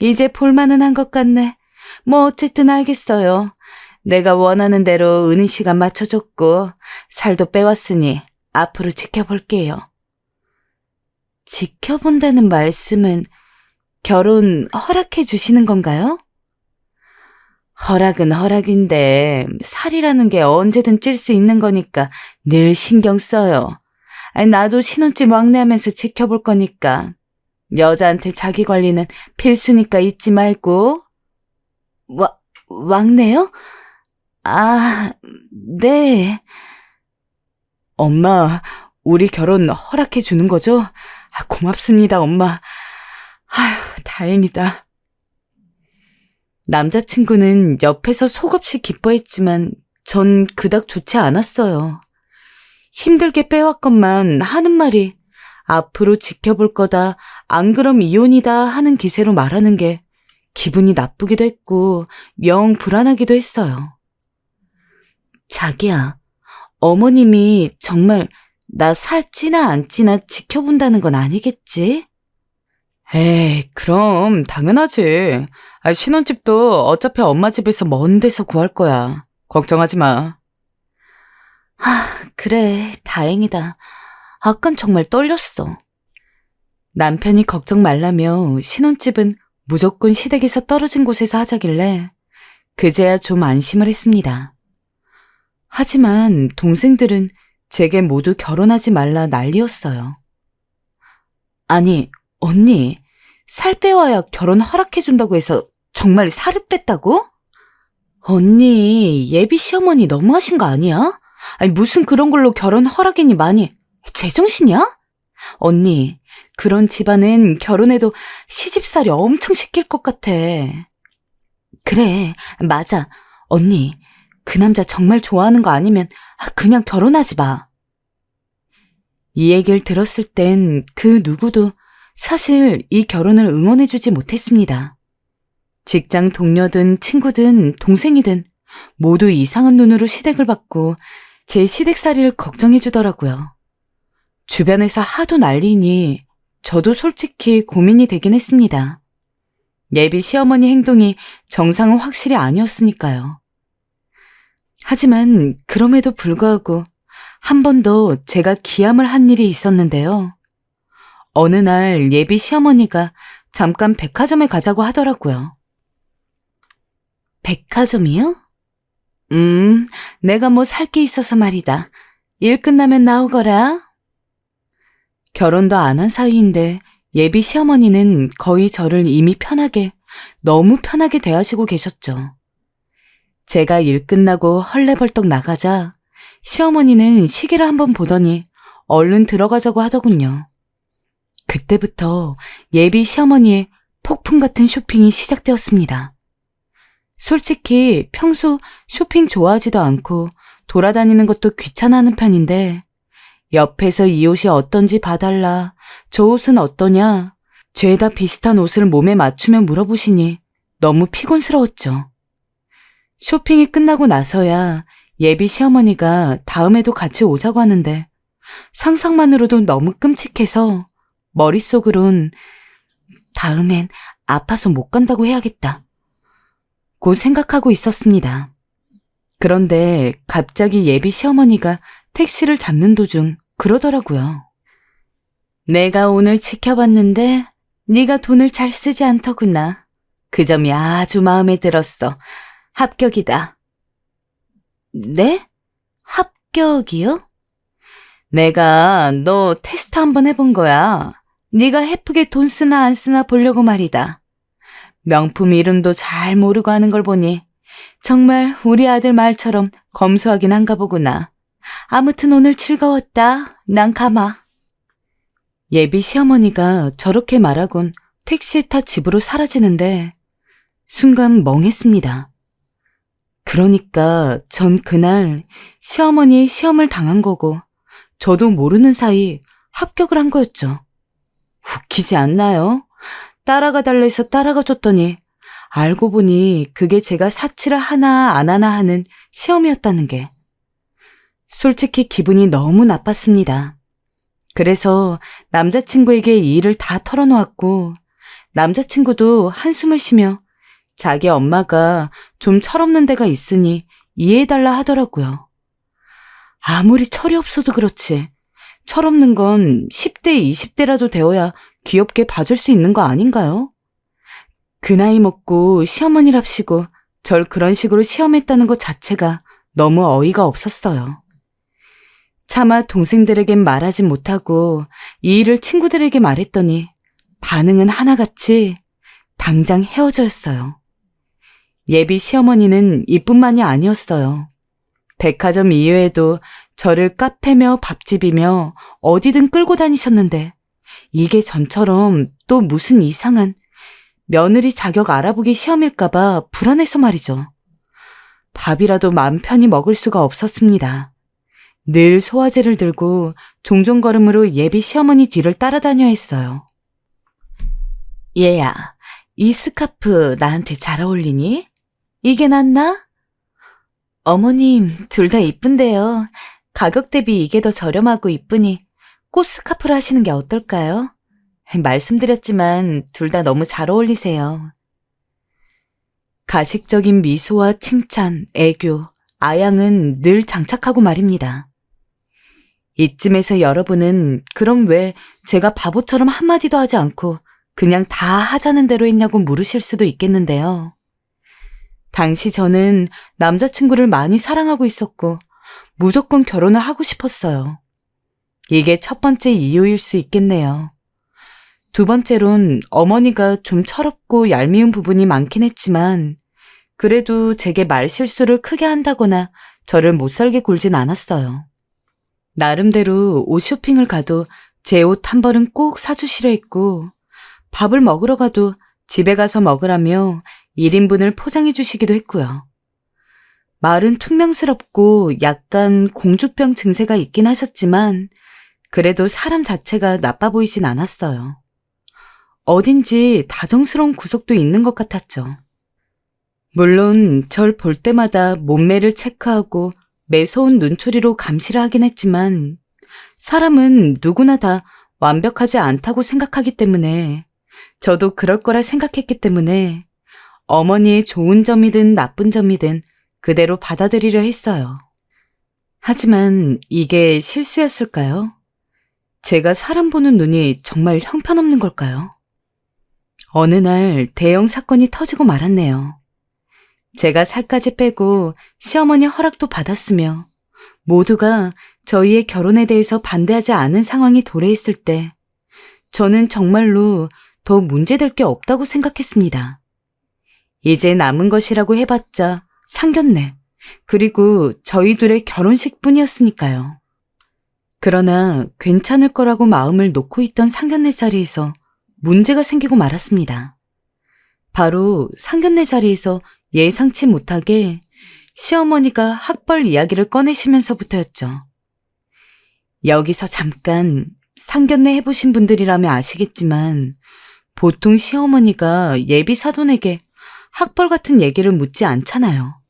이제 볼만은 한 것 같네. 뭐 어쨌든 알겠어요. 내가 원하는 대로 은희 씨가 맞춰줬고 살도 빼왔으니 앞으로 지켜볼게요. 지켜본다는 말씀은 결혼 허락해 주시는 건가요? 허락은 허락인데 살이라는 게 언제든 찔 수 있는 거니까 늘 신경 써요. 나도 신혼집 왕래하면서 지켜볼 거니까 여자한테 자기 관리는 필수니까 잊지 말고. 왕래요? 네. 엄마, 우리 결혼 허락해 주는 거죠? 고맙습니다, 엄마. 다행이다. 남자친구는 옆에서 속없이 기뻐했지만 전 그닥 좋지 않았어요. 힘들게 빼왔건만 하는 말이 앞으로 지켜볼 거다, 안 그럼 이혼이다 하는 기세로 말하는 게 기분이 나쁘기도 했고 영 불안하기도 했어요. 자기야, 어머님이 정말 나 살찌나 안 찌나 지켜본다는 건 아니겠지? 에이, 그럼 당연하지. 신혼집도 어차피 엄마 집에서 먼 데서 구할 거야. 걱정하지 마. 그래, 다행이다. 아깐 정말 떨렸어. 남편이 걱정 말라며 신혼집은 무조건 시댁에서 떨어진 곳에서 하자길래 그제야 좀 안심을 했습니다. 하지만 동생들은 제게 모두 결혼하지 말라 난리였어요. 아니, 언니, 살 빼와야 결혼 허락해준다고 해서 정말 살을 뺐다고? 언니, 예비 시어머니 너무하신 거 아니야? 아니, 무슨 그런 걸로 결혼 허락이니 많이. 제정신이야? 언니, 그런 집안은 결혼해도 시집살이 엄청 시킬 것 같아. 그래, 맞아. 언니, 그 남자 정말 좋아하는 거 아니면 그냥 결혼하지 마. 이 얘기를 들었을 땐 그 누구도 사실 이 결혼을 응원해주지 못했습니다. 직장 동료든 친구든 동생이든 모두 이상한 눈으로 시댁을 받고 제 시댁살이를 걱정해주더라고요. 주변에서 하도 난리니 저도 솔직히 고민이 되긴 했습니다. 예비 시어머니 행동이 정상은 확실히 아니었으니까요. 하지만 그럼에도 불구하고 한 번 더 제가 기함을 한 일이 있었는데요. 어느 날 예비 시어머니가 잠깐 백화점에 가자고 하더라고요. 백화점이요? 내가 뭐 살 게 있어서 말이다. 일 끝나면 나오거라. 결혼도 안 한 사이인데 예비 시어머니는 거의 저를 이미 편하게, 너무 편하게 대하시고 계셨죠. 제가 일 끝나고 헐레벌떡 나가자 시어머니는 시계를 한번 보더니 얼른 들어가자고 하더군요. 그때부터 예비 시어머니의 폭풍 같은 쇼핑이 시작되었습니다. 솔직히 평소 쇼핑 좋아하지도 않고 돌아다니는 것도 귀찮아하는 편인데 옆에서 이 옷이 어떤지 봐달라, 저 옷은 어떠냐, 죄다 비슷한 옷을 몸에 맞추며 물어보시니 너무 피곤스러웠죠. 쇼핑이 끝나고 나서야 예비 시어머니가 다음에도 같이 오자고 하는데 상상만으로도 너무 끔찍해서 머릿속으론 다음엔 아파서 못 간다고 해야겠다 고 생각하고 있었습니다. 그런데 갑자기 예비 시어머니가 택시를 잡는 도중 그러더라고요. 내가 오늘 지켜봤는데 네가 돈을 잘 쓰지 않더구나. 그 점이 아주 마음에 들었어. 합격이다. 네? 합격이요? 내가 너 테스트 한번 해본 거야. 네가 예쁘게 돈 쓰나 안 쓰나 보려고 말이다. 명품 이름도 잘 모르고 하는 걸 보니 정말 우리 아들 말처럼 검소하긴 한가 보구나. 아무튼 오늘 즐거웠다. 난 가마. 예비 시어머니가 저렇게 말하곤 택시에 타 집으로 사라지는데 순간 멍했습니다. 그러니까 전 그날 시어머니 시험을 당한 거고 저도 모르는 사이 합격을 한 거였죠. 웃기지 않나요? 따라가 달라 해서 따라가 줬더니 알고 보니 그게 제가 사치를 하나 안 하나 하는 시험이었다는 게. 솔직히 기분이 너무 나빴습니다. 그래서 남자친구에게 이 일을 다 털어놓았고 남자친구도 한숨을 쉬며 자기 엄마가 좀 철없는 데가 있으니 이해해달라 하더라고요. 아무리 철이 없어도 그렇지 철없는 건 10대, 20대라도 되어야 귀엽게 봐줄 수 있는 거 아닌가요? 그 나이 먹고 시어머니랍시고 절 그런 식으로 시험했다는 것 자체가 너무 어이가 없었어요. 차마 동생들에겐 말하지 못하고 이 일을 친구들에게 말했더니 반응은 하나같이 당장 헤어져였어요. 예비 시어머니는 이뿐만이 아니었어요. 백화점 이외에도 저를 카페며 밥집이며 어디든 끌고 다니셨는데 이게 전처럼 또 무슨 이상한 며느리 자격 알아보기 시험일까봐 불안해서 말이죠. 밥이라도 맘 편히 먹을 수가 없었습니다. 늘 소화제를 들고 종종 걸음으로 예비 시어머니 뒤를 따라다녀야 했어요. 얘야, 이 스카프 나한테 잘 어울리니? 이게 낫나? 어머님, 둘 다 이쁜데요. 가격 대비 이게 더 저렴하고 이쁘니 꽃 스카프를 하시는 게 어떨까요? 말씀드렸지만 둘 다 너무 잘 어울리세요. 가식적인 미소와 칭찬, 애교, 아양은 늘 장착하고 말입니다. 이쯤에서 여러분은 그럼 왜 제가 바보처럼 한마디도 하지 않고 그냥 다 하자는 대로 했냐고 물으실 수도 있겠는데요. 당시 저는 남자친구를 많이 사랑하고 있었고 무조건 결혼을 하고 싶었어요. 이게 첫 번째 이유일 수 있겠네요. 두 번째론 어머니가 좀 철없고 얄미운 부분이 많긴 했지만 그래도 제게 말실수를 크게 한다거나 저를 못살게 굴진 않았어요. 나름대로 옷 쇼핑을 가도 제 옷 한 벌은 꼭 사주시려 했고 밥을 먹으러 가도 집에 가서 먹으라며 1인분을 포장해 주시기도 했고요. 말은 퉁명스럽고 약간 공주병 증세가 있긴 하셨지만 그래도 사람 자체가 나빠 보이진 않았어요. 어딘지 다정스러운 구석도 있는 것 같았죠. 물론 절 볼 때마다 몸매를 체크하고 매서운 눈초리로 감시를 하긴 했지만 사람은 누구나 다 완벽하지 않다고 생각하기 때문에 저도 그럴 거라 생각했기 때문에 어머니의 좋은 점이든 나쁜 점이든 그대로 받아들이려 했어요. 하지만 이게 실수였을까요? 제가 사람 보는 눈이 정말 형편없는 걸까요? 어느 날 대형 사건이 터지고 말았네요. 제가 살까지 빼고 시어머니 허락도 받았으며 모두가 저희의 결혼에 대해서 반대하지 않은 상황이 도래했을 때 저는 정말로 더 문제될 게 없다고 생각했습니다. 이제 남은 것이라고 해봤자 상견례 그리고 저희 둘의 결혼식뿐이었으니까요. 그러나 괜찮을 거라고 마음을 놓고 있던 상견례 자리에서 문제가 생기고 말았습니다. 바로 상견례 자리에서 예상치 못하게 시어머니가 학벌 이야기를 꺼내시면서부터였죠. 여기서 잠깐 상견례 해보신 분들이라면 아시겠지만 보통 시어머니가 예비 사돈에게 학벌 같은 얘기를 묻지 않잖아요.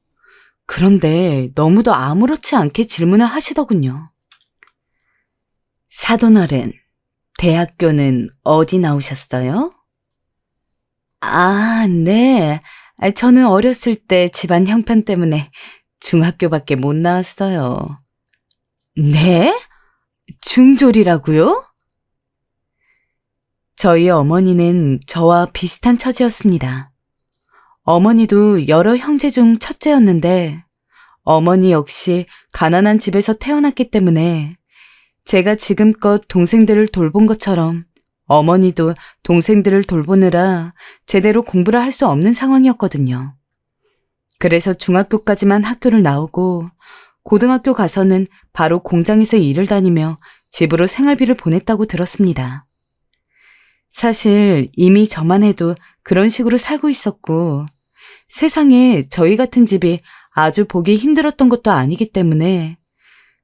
그런데 너무도 아무렇지 않게 질문을 하시더군요. 사돈어른, 대학교는 어디 나오셨어요? 아, 네. 저는 어렸을 때 집안 형편 때문에 중학교밖에 못 나왔어요. 네? 중졸이라고요? 저희 어머니는 저와 비슷한 처지였습니다. 어머니도 여러 형제 중 첫째였는데 어머니 역시 가난한 집에서 태어났기 때문에 제가 지금껏 동생들을 돌본 것처럼 어머니도 동생들을 돌보느라 제대로 공부를 할 수 없는 상황이었거든요. 그래서 중학교까지만 학교를 나오고 고등학교 가서는 바로 공장에서 일을 다니며 집으로 생활비를 보냈다고 들었습니다. 사실 이미 저만 해도 그런 식으로 살고 있었고 세상에 저희 같은 집이 아주 보기 힘들었던 것도 아니기 때문에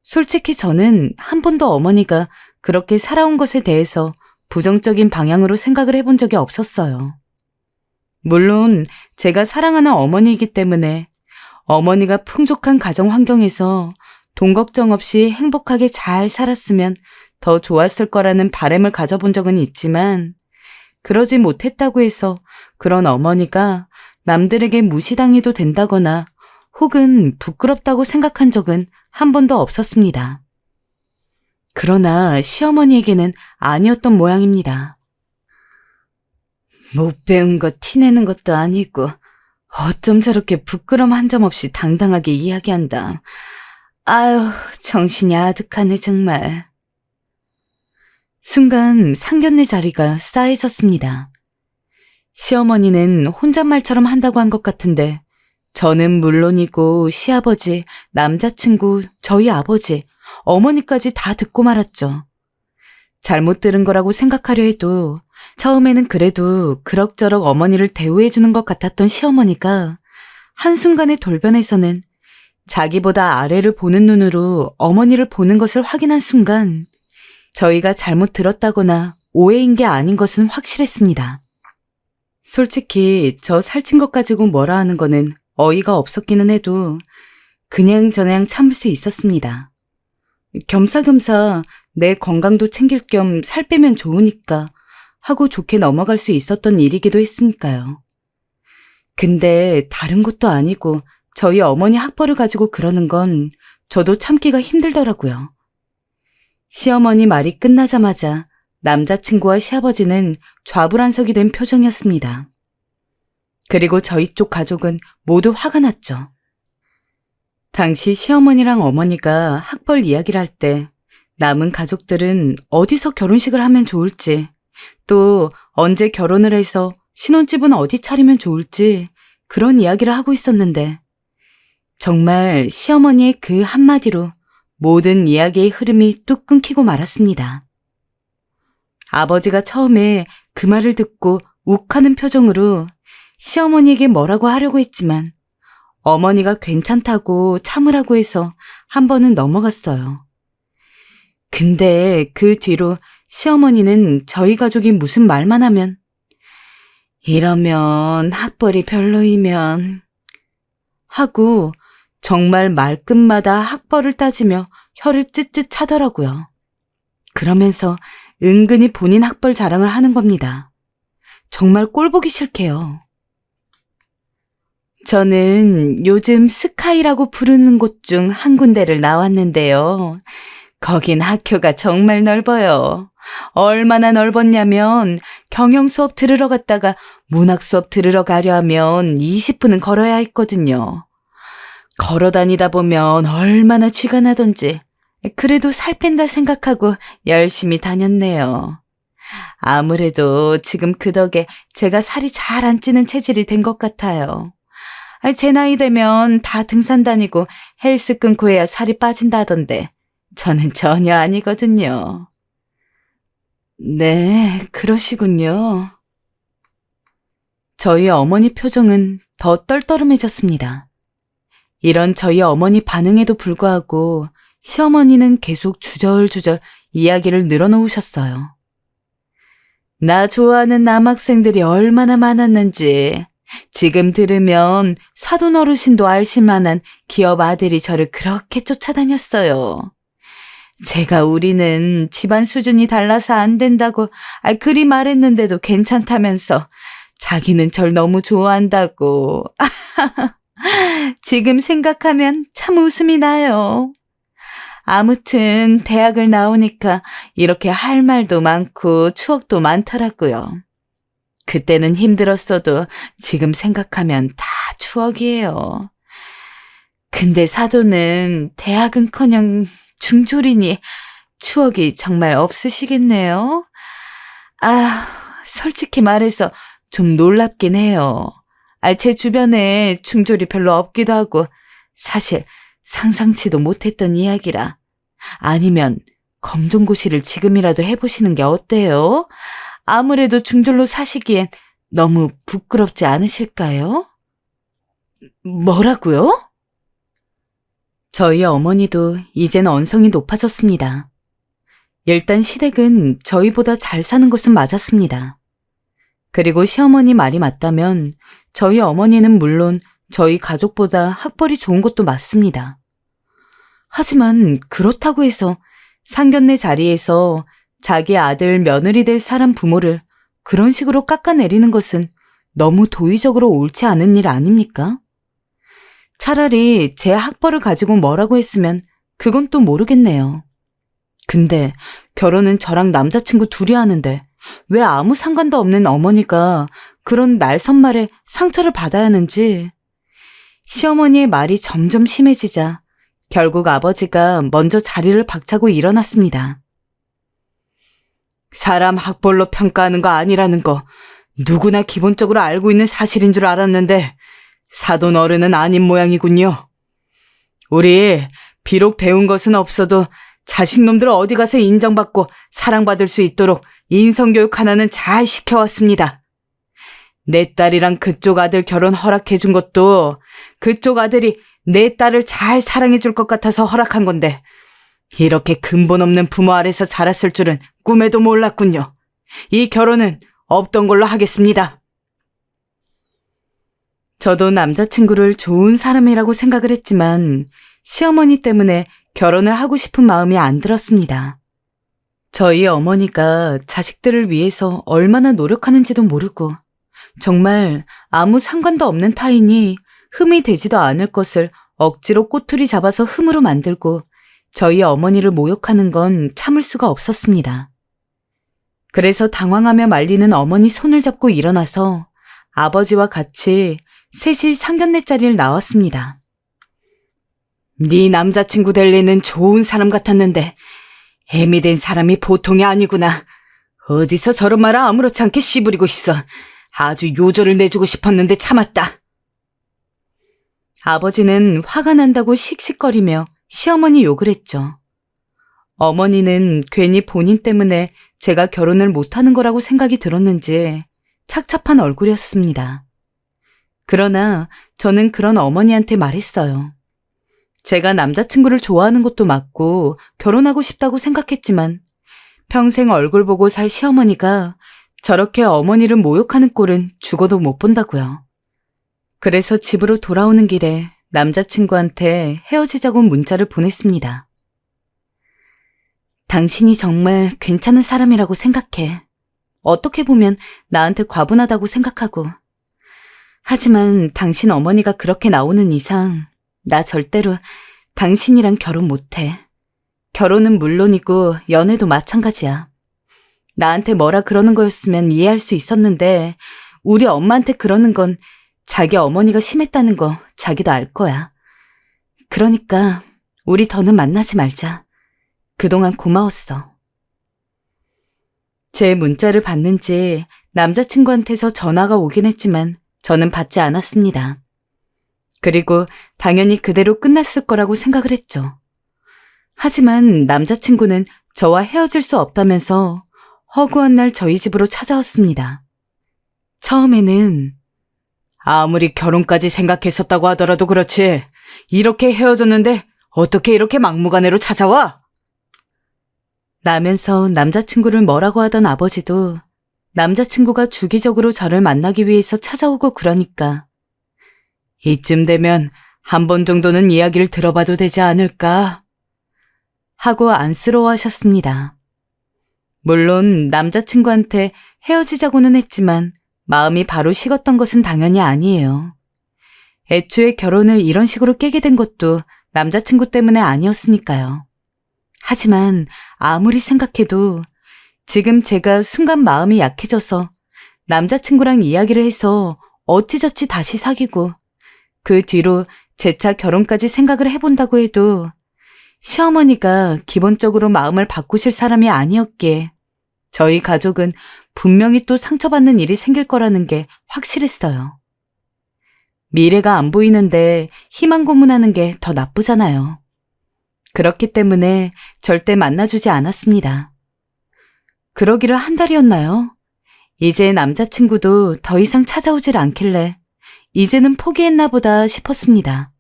솔직히 저는 한 번도 어머니가 그렇게 살아온 것에 대해서 부정적인 방향으로 생각을 해본 적이 없었어요. 물론 제가 사랑하는 어머니이기 때문에 어머니가 풍족한 가정 환경에서 돈 걱정 없이 행복하게 잘 살았으면 더 좋았을 거라는 바람을 가져본 적은 있지만 그러지 못했다고 해서 그런 어머니가 남들에게 무시당해도 된다거나 혹은 부끄럽다고 생각한 적은 한 번도 없었습니다. 그러나 시어머니에게는 아니었던 모양입니다. 못 배운 거 티내는 것도 아니고 어쩜 저렇게 부끄럼 한 점 없이 당당하게 이야기한다. 아유, 정신이 아득하네 정말. 순간 상견례 자리가 싸해졌습니다. 시어머니는 혼잣말처럼 한다고 한 것 같은데 저는 물론이고 시아버지, 남자친구, 저희 아버지, 어머니까지 다 듣고 말았죠. 잘못 들은 거라고 생각하려 해도 처음에는 그래도 그럭저럭 어머니를 대우해주는 것 같았던 시어머니가 한순간의 돌변에서는 자기보다 아래를 보는 눈으로 어머니를 보는 것을 확인한 순간 저희가 잘못 들었다거나 오해인 게 아닌 것은 확실했습니다. 솔직히 저 살찐 것 가지고 뭐라 하는 거는 어이가 없었기는 해도 그냥저냥 참을 수 있었습니다. 겸사겸사 내 건강도 챙길 겸 살 빼면 좋으니까 하고 좋게 넘어갈 수 있었던 일이기도 했으니까요. 근데 다른 것도 아니고 저희 어머니 학벌을 가지고 그러는 건 저도 참기가 힘들더라고요. 시어머니 말이 끝나자마자 남자친구와 시아버지는 좌불안석이 된 표정이었습니다. 그리고 저희 쪽 가족은 모두 화가 났죠. 당시 시어머니랑 어머니가 학벌 이야기를 할 때 남은 가족들은 어디서 결혼식을 하면 좋을지 또 언제 결혼을 해서 신혼집은 어디 차리면 좋을지 그런 이야기를 하고 있었는데 정말 시어머니의 그 한마디로 모든 이야기의 흐름이 뚝 끊기고 말았습니다. 아버지가 처음에 그 말을 듣고 욱하는 표정으로 시어머니에게 뭐라고 하려고 했지만 어머니가 괜찮다고 참으라고 해서 한 번은 넘어갔어요. 근데 그 뒤로 시어머니는 저희 가족이 무슨 말만 하면 이러면 학벌이 별로이면 하고 정말 말끝마다 학벌을 따지며 혀를 쯧쯧 차더라고요. 그러면서 은근히 본인 학벌 자랑을 하는 겁니다. 정말 꼴보기 싫게요. 저는 요즘 스카이라고 부르는 곳 중 한 군데를 나왔는데요. 거긴 학교가 정말 넓어요. 얼마나 넓었냐면 경영 수업 들으러 갔다가 문학 수업 들으러 가려 하면 20분은 걸어야 했거든요. 걸어 다니다 보면 얼마나 쥐가 나던지 그래도 살 뺀다 생각하고 열심히 다녔네요. 아무래도 지금 그 덕에 제가 살이 잘 안 찌는 체질이 된 것 같아요. 제 나이 되면 다 등산 다니고 헬스 끊고 해야 살이 빠진다던데 저는 전혀 아니거든요. 네, 그러시군요. 저희 어머니 표정은 더 떨떠름해졌습니다. 이런 저희 어머니 반응에도 불구하고 시어머니는 계속 주절주절 이야기를 늘어놓으셨어요. 나 좋아하는 남학생들이 얼마나 많았는지 지금 들으면 사돈 어르신도 알실 만한 기업 아들이 저를 그렇게 쫓아다녔어요. 제가 우리는 집안 수준이 달라서 안 된다고 그리 말했는데도 괜찮다면서 자기는 절 너무 좋아한다고. 지금 생각하면 참 웃음이 나요. 아무튼 대학을 나오니까 이렇게 할 말도 많고 추억도 많더라고요. 그때는 힘들었어도 지금 생각하면 다 추억이에요. 근데 사돈은 대학은커녕 중졸이니 추억이 정말 없으시겠네요. 솔직히 말해서 좀 놀랍긴 해요. 제 주변에 중졸이 별로 없기도 하고 사실 상상치도 못했던 이야기라. 아니면 검정고시를 지금이라도 해보시는 게 어때요? 아무래도 중졸로 사시기엔 너무 부끄럽지 않으실까요? 뭐라고요? 저희 어머니도 이젠 언성이 높아졌습니다. 일단 시댁은 저희보다 잘 사는 것은 맞았습니다. 그리고 시어머니 말이 맞다면 저희 어머니는 물론 저희 가족보다 학벌이 좋은 것도 맞습니다. 하지만 그렇다고 해서 상견례 자리에서 자기 아들 며느리 될 사람 부모를 그런 식으로 깎아내리는 것은 너무 도의적으로 옳지 않은 일 아닙니까? 차라리 제 학벌을 가지고 뭐라고 했으면 그건 또 모르겠네요. 근데 결혼은 저랑 남자친구 둘이 하는데 왜 아무 상관도 없는 어머니가 그런 날선말에 상처를 받아야 하는지. 시어머니의 말이 점점 심해지자 결국 아버지가 먼저 자리를 박차고 일어났습니다. 사람 학벌로 평가하는 거 아니라는 거 누구나 기본적으로 알고 있는 사실인 줄 알았는데 사돈 어른은 아닌 모양이군요. 우리 비록 배운 것은 없어도 자식놈들 어디 가서 인정받고 사랑받을 수 있도록 인성교육 하나는 잘 시켜왔습니다. 내 딸이랑 그쪽 아들 결혼 허락해준 것도 그쪽 아들이 내 딸을 잘 사랑해줄 것 같아서 허락한 건데 이렇게 근본 없는 부모 아래서 자랐을 줄은 꿈에도 몰랐군요. 이 결혼은 없던 걸로 하겠습니다. 저도 남자친구를 좋은 사람이라고 생각을 했지만 시어머니 때문에 결혼을 하고 싶은 마음이 안 들었습니다. 저희 어머니가 자식들을 위해서 얼마나 노력하는지도 모르고 정말 아무 상관도 없는 타인이 흠이 되지도 않을 것을 억지로 꼬투리 잡아서 흠으로 만들고 저희 어머니를 모욕하는 건 참을 수가 없었습니다. 그래서 당황하며 말리는 어머니 손을 잡고 일어나서 아버지와 같이 셋이 상견례 자리를 나왔습니다. 네 남자친구 될 리는 좋은 사람 같았는데 애미 된 사람이 보통이 아니구나. 어디서 저런 말을 아무렇지 않게 씨부리고 있어. 아주 요절을 내주고 싶었는데 참았다. 아버지는 화가 난다고 씩씩거리며 시어머니 욕을 했죠. 어머니는 괜히 본인 때문에 제가 결혼을 못하는 거라고 생각이 들었는지 착잡한 얼굴이었습니다. 그러나 저는 그런 어머니한테 말했어요. 제가 남자친구를 좋아하는 것도 맞고 결혼하고 싶다고 생각했지만 평생 얼굴 보고 살 시어머니가 저렇게 어머니를 모욕하는 꼴은 죽어도 못 본다고요. 그래서 집으로 돌아오는 길에 남자친구한테 헤어지자고 문자를 보냈습니다. 당신이 정말 괜찮은 사람이라고 생각해. 어떻게 보면 나한테 과분하다고 생각하고. 하지만 당신 어머니가 그렇게 나오는 이상 나 절대로 당신이랑 결혼 못해. 결혼은 물론이고 연애도 마찬가지야. 나한테 뭐라 그러는 거였으면 이해할 수 있었는데 우리 엄마한테 그러는 건 자기 어머니가 심했다는 거 자기도 알 거야. 그러니까 우리 더는 만나지 말자. 그동안 고마웠어. 제 문자를 받는지 남자친구한테서 전화가 오긴 했지만 저는 받지 않았습니다. 그리고 당연히 그대로 끝났을 거라고 생각을 했죠. 하지만 남자친구는 저와 헤어질 수 없다면서 허구한 날 저희 집으로 찾아왔습니다. 처음에는 아무리 결혼까지 생각했었다고 하더라도 그렇지 이렇게 헤어졌는데 어떻게 이렇게 막무가내로 찾아와? 라면서 남자친구를 뭐라고 하던 아버지도 남자친구가 주기적으로 저를 만나기 위해서 찾아오고 그러니까 이쯤 되면 한 번 정도는 이야기를 들어봐도 되지 않을까? 하고 안쓰러워하셨습니다. 물론 남자친구한테 헤어지자고는 했지만 마음이 바로 식었던 것은 당연히 아니에요. 애초에 결혼을 이런 식으로 깨게 된 것도 남자친구 때문에 아니었으니까요. 하지만 아무리 생각해도 지금 제가 순간 마음이 약해져서 남자친구랑 이야기를 해서 어찌저찌 다시 사귀고 그 뒤로 재차 결혼까지 생각을 해본다고 해도 시어머니가 기본적으로 마음을 바꾸실 사람이 아니었기에 저희 가족은 분명히 또 상처받는 일이 생길 거라는 게 확실했어요. 미래가 안 보이는데 희망 고문하는 게 더 나쁘잖아요. 그렇기 때문에 절대 만나주지 않았습니다. 그러기를 한 달이었나요? 이제 남자친구도 더 이상 찾아오질 않길래 이제는 포기했나 보다 싶었습니다.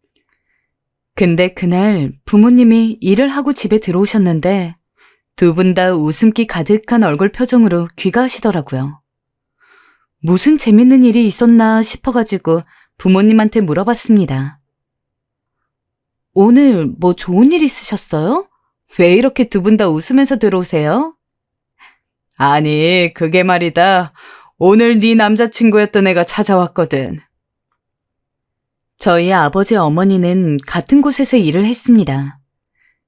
근데 그날 부모님이 일을 하고 집에 들어오셨는데 두 분 다 웃음기 가득한 얼굴 표정으로 귀가하시더라고요. 무슨 재밌는 일이 있었나 싶어가지고 부모님한테 물어봤습니다. 오늘 뭐 좋은 일 있으셨어요? 왜 이렇게 두 분 다 웃으면서 들어오세요? 아니, 그게 말이다. 오늘 네 남자친구였던 애가 찾아왔거든. 저희 아버지 어머니는 같은 곳에서 일을 했습니다.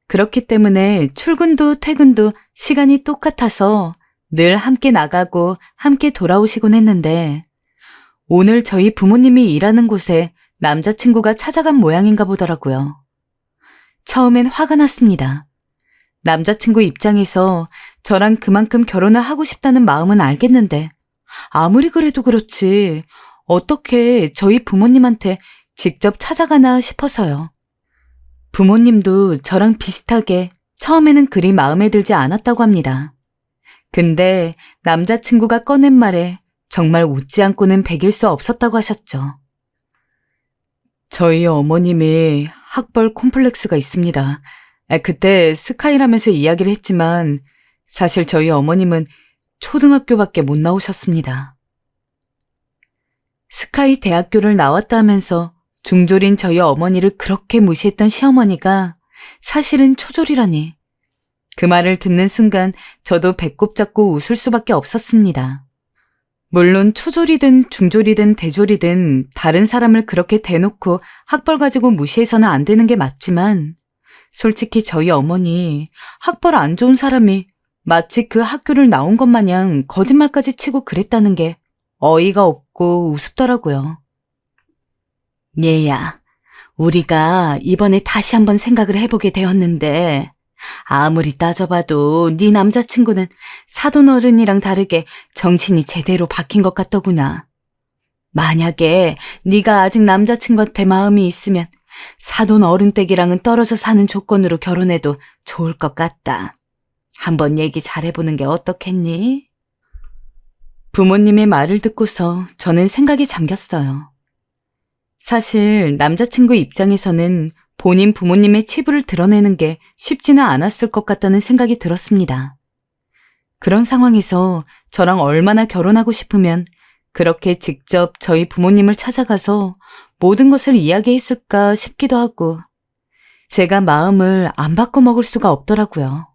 그렇기 때문에 출근도 퇴근도 시간이 똑같아서 늘 함께 나가고 함께 돌아오시곤 했는데 오늘 저희 부모님이 일하는 곳에 남자친구가 찾아간 모양인가 보더라고요. 처음엔 화가 났습니다. 남자친구 입장에서 저랑 그만큼 결혼을 하고 싶다는 마음은 알겠는데 아무리 그래도 그렇지 어떻게 저희 부모님한테 직접 찾아가나 싶어서요. 부모님도 저랑 비슷하게 처음에는 그리 마음에 들지 않았다고 합니다. 근데 남자친구가 꺼낸 말에 정말 웃지 않고는 배길 수 없었다고 하셨죠. 저희 어머님이 학벌 콤플렉스가 있습니다. 그때 스카이라면서 이야기를 했지만 사실 저희 어머님은 초등학교밖에 못 나오셨습니다. 스카이 대학교를 나왔다 하면서 중졸인 저희 어머니를 그렇게 무시했던 시어머니가 사실은 초졸이라니. 그 말을 듣는 순간 저도 배꼽 잡고 웃을 수밖에 없었습니다. 물론 초졸이든 중졸이든 대졸이든 다른 사람을 그렇게 대놓고 학벌 가지고 무시해서는 안 되는 게 맞지만 솔직히 저희 어머니 학벌 안 좋은 사람이 마치 그 학교를 나온 것 마냥 거짓말까지 치고 그랬다는 게 어이가 없고 우습더라고요. 얘야, 우리가 이번에 다시 한번 생각을 해보게 되었는데 아무리 따져봐도 네 남자친구는 사돈 어른이랑 다르게 정신이 제대로 박힌 것 같더구나. 만약에 네가 아직 남자친구한테 마음이 있으면 사돈 어른 댁이랑은 떨어져 사는 조건으로 결혼해도 좋을 것 같다. 한번 얘기 잘해보는 게 어떻겠니? 부모님의 말을 듣고서 저는 생각에 잠겼어요. 사실 남자친구 입장에서는 본인 부모님의 치부를 드러내는 게 쉽지는 않았을 것 같다는 생각이 들었습니다. 그런 상황에서 저랑 얼마나 결혼하고 싶으면 그렇게 직접 저희 부모님을 찾아가서 모든 것을 이야기했을까 싶기도 하고 제가 마음을 안 바꿔먹을 수가 없더라고요.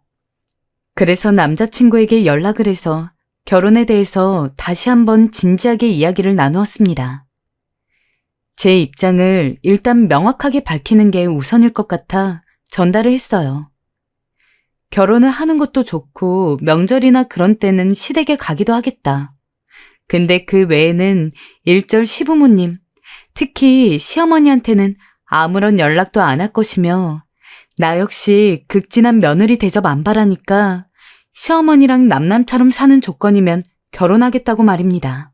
그래서 남자친구에게 연락을 해서 결혼에 대해서 다시 한번 진지하게 이야기를 나누었습니다. 제 입장을 일단 명확하게 밝히는 게 우선일 것 같아 전달을 했어요. 결혼을 하는 것도 좋고 명절이나 그런 때는 시댁에 가기도 하겠다. 근데 그 외에는 일절 시부모님, 특히 시어머니한테는 아무런 연락도 안 할 것이며 나 역시 극진한 며느리 대접 안 바라니까 시어머니랑 남남처럼 사는 조건이면 결혼하겠다고 말입니다.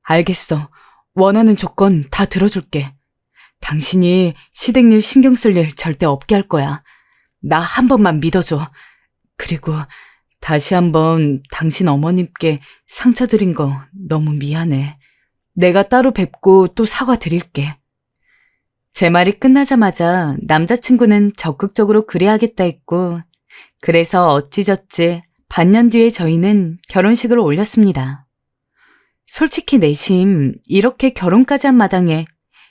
알겠어. 원하는 조건 다 들어줄게. 당신이 시댁 일 신경 쓸 일 절대 없게 할 거야. 나 한 번만 믿어줘. 그리고 다시 한번 당신 어머님께 상처 드린 거 너무 미안해. 내가 따로 뵙고 또 사과드릴게. 제 말이 끝나자마자 남자친구는 적극적으로 그래야겠다 했고 그래서 어찌저찌 반년 뒤에 저희는 결혼식을 올렸습니다. 솔직히 내심 이렇게 결혼까지 한 마당에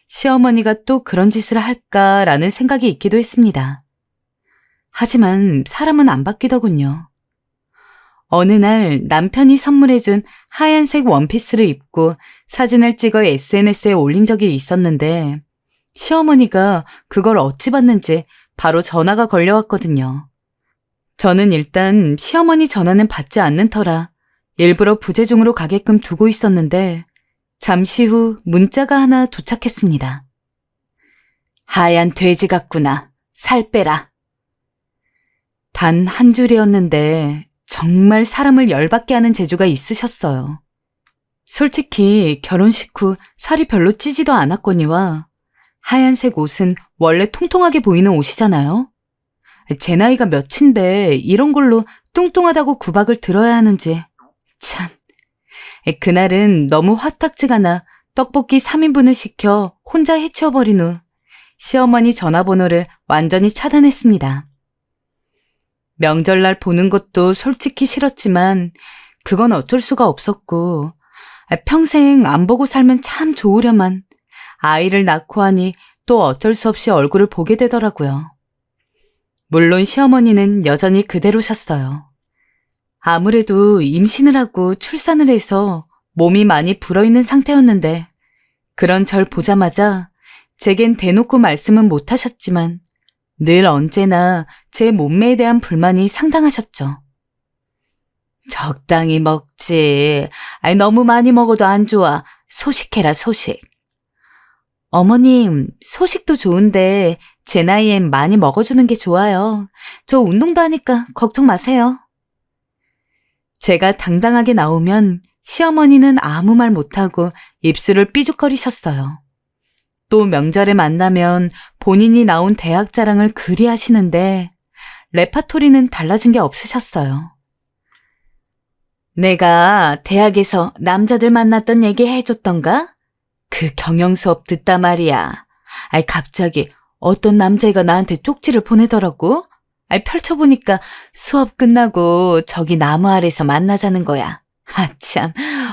시어머니가 또 그런 짓을 할까라는 생각이 있기도 했습니다. 하지만 사람은 안 바뀌더군요. 어느 날 남편이 선물해준 하얀색 원피스를 입고 사진을 찍어 SNS에 올린 적이 있었는데 시어머니가 그걸 어찌 봤는지 바로 전화가 걸려왔거든요. 저는 일단 시어머니 전화는 받지 않는 터라 일부러 부재중으로 가게끔 두고 있었는데 잠시 후 문자가 하나 도착했습니다. 하얀 돼지 같구나. 살 빼라. 단 한 줄이었는데 정말 사람을 열받게 하는 재주가 있으셨어요. 솔직히 결혼식 후 살이 별로 찌지도 않았거니와 하얀색 옷은 원래 통통하게 보이는 옷이잖아요. 제 나이가 몇인데 이런 걸로 뚱뚱하다고 구박을 들어야 하는지 참. 그날은 너무 화딱지가 나 떡볶이 3인분을 시켜 혼자 해치워버린 후 시어머니 전화번호를 완전히 차단했습니다. 명절날 보는 것도 솔직히 싫었지만 그건 어쩔 수가 없었고 평생 안 보고 살면 참 좋으려만 아이를 낳고 하니 또 어쩔 수 없이 얼굴을 보게 되더라고요. 물론 시어머니는 여전히 그대로셨어요. 아무래도 임신을 하고 출산을 해서 몸이 많이 불어있는 상태였는데 그런 절 보자마자 제겐 대놓고 말씀은 못하셨지만 늘 언제나 제 몸매에 대한 불만이 상당하셨죠. 적당히 먹지. 너무 많이 먹어도 안 좋아. 소식해라, 소식. 어머님, 소식도 좋은데 제 나이엔 많이 먹어주는 게 좋아요. 저 운동도 하니까 걱정 마세요. 제가 당당하게 나오면 시어머니는 아무 말 못하고 입술을 삐죽거리셨어요. 또 명절에 만나면 본인이 나온 대학 자랑을 그리 하시는데 레파토리는 달라진 게 없으셨어요. 내가 대학에서 남자들 만났던 얘기 해줬던가? 그 경영 수업 듣다 말이야. 갑자기 어떤 남자애가 나한테 쪽지를 보내더라고. 펼쳐보니까 수업 끝나고 저기 나무 아래서 만나자는 거야. 참,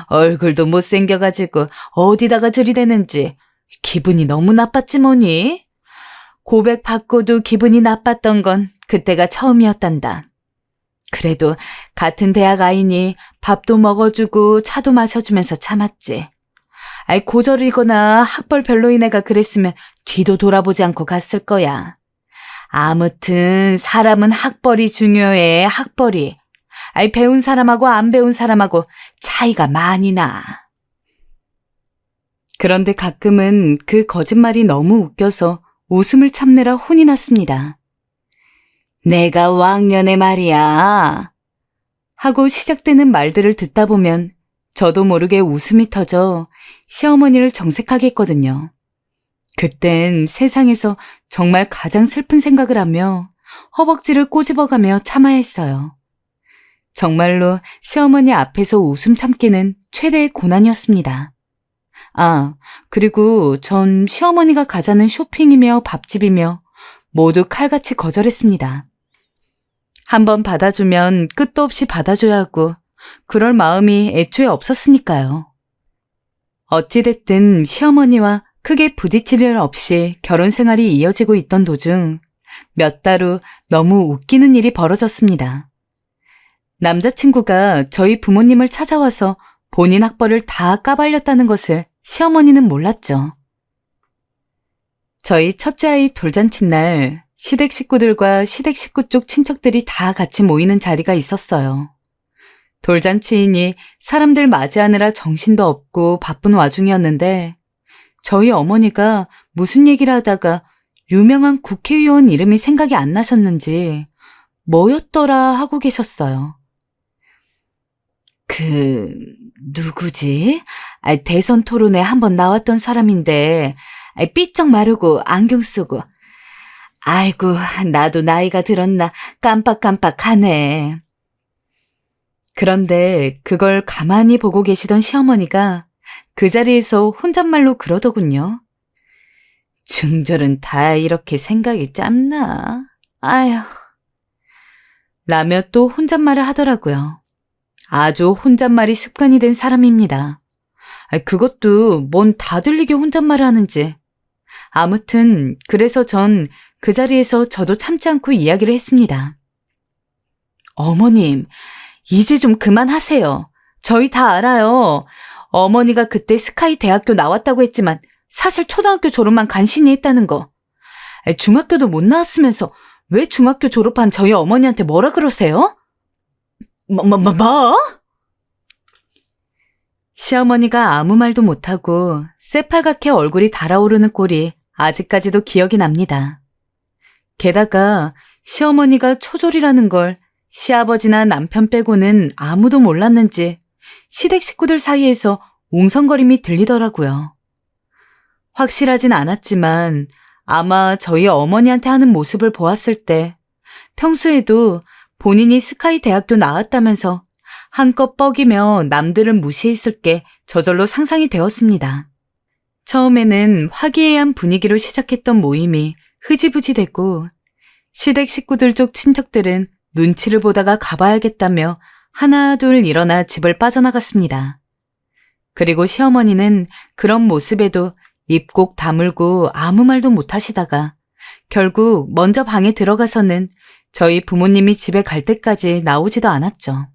얼굴도 못생겨가지고 어디다가 들이대는지 기분이 너무 나빴지 뭐니? 고백 받고도 기분이 나빴던 건 그때가 처음이었단다. 그래도 같은 대학 아이니 밥도 먹어주고 차도 마셔주면서 참았지. 고절이거나 학벌 별로인 애가 그랬으면 뒤도 돌아보지 않고 갔을 거야. 아무튼 사람은 학벌이 중요해, 학벌이. 배운 사람하고 안 배운 사람하고 차이가 많이 나. 그런데 가끔은 그 거짓말이 너무 웃겨서 웃음을 참느라 혼이 났습니다. 내가 왕년에 말이야. 하고 시작되는 말들을 듣다 보면 저도 모르게 웃음이 터져 시어머니를 정색하게 했거든요. 그땐 세상에서 정말 가장 슬픈 생각을 하며 허벅지를 꼬집어가며 참아야 했어요. 정말로 시어머니 앞에서 웃음 참기는 최대의 고난이었습니다. 아, 그리고 전 시어머니가 가자는 쇼핑이며 밥집이며 모두 칼같이 거절했습니다. 한번 받아주면 끝도 없이 받아줘야 하고 그럴 마음이 애초에 없었으니까요. 어찌됐든 시어머니와 크게 부딪힐 일 없이 결혼 생활이 이어지고 있던 도중 몇 달 후 너무 웃기는 일이 벌어졌습니다. 남자친구가 저희 부모님을 찾아와서 본인 학벌을 다 까발렸다는 것을 시어머니는 몰랐죠. 저희 첫째 아이 돌잔치 날 시댁 식구들과 시댁 식구 쪽 친척들이 다 같이 모이는 자리가 있었어요. 돌잔치이니 사람들 맞이하느라 정신도 없고 바쁜 와중이었는데 저희 어머니가 무슨 얘기를 하다가 유명한 국회의원 이름이 생각이 안 나셨는지 뭐였더라 하고 계셨어요. 누구지? 대선 토론에 한번 나왔던 사람인데 삐쩍 마르고 안경 쓰고 아이고 나도 나이가 들었나 깜빡깜빡하네. 그런데 그걸 가만히 보고 계시던 시어머니가 그 자리에서 혼잣말로 그러더군요. 중절은 다 이렇게 생각이 짧나? 아휴. 라며 또 혼잣말을 하더라고요. 아주 혼잣말이 습관이 된 사람입니다. 그것도 뭔 다 들리게 혼잣말을 하는지. 아무튼 그래서 전 그 자리에서 저도 참지 않고 이야기를 했습니다. 어머님, 이제 좀 그만하세요. 저희 다 알아요. 어머니가 그때 스카이 대학교 나왔다고 했지만 사실 초등학교 졸업만 간신히 했다는 거. 중학교도 못 나왔으면서 왜 중학교 졸업한 저희 어머니한테 뭐라 그러세요? 뭐? 시어머니가 아무 말도 못하고 새빨갛게 얼굴이 달아오르는 꼴이 아직까지도 기억이 납니다. 게다가 시어머니가 초졸이라는 걸 시아버지나 남편 빼고는 아무도 몰랐는지 시댁 식구들 사이에서 웅성거림이 들리더라고요. 확실하진 않았지만 아마 저희 어머니한테 하는 모습을 보았을 때 평소에도 본인이 스카이 대학교 나왔다면서 한껏 뻐기며 남들은 무시했을 게 저절로 상상이 되었습니다. 처음에는 화기애애한 분위기로 시작했던 모임이 흐지부지 됐고 시댁 식구들 쪽 친척들은 눈치를 보다가 가봐야겠다며 하나 둘 일어나 집을 빠져나갔습니다. 그리고 시어머니는 그런 모습에도 입 꼭 다물고 아무 말도 못하시다가 결국 먼저 방에 들어가서는 저희 부모님이 집에 갈 때까지 나오지도 않았죠.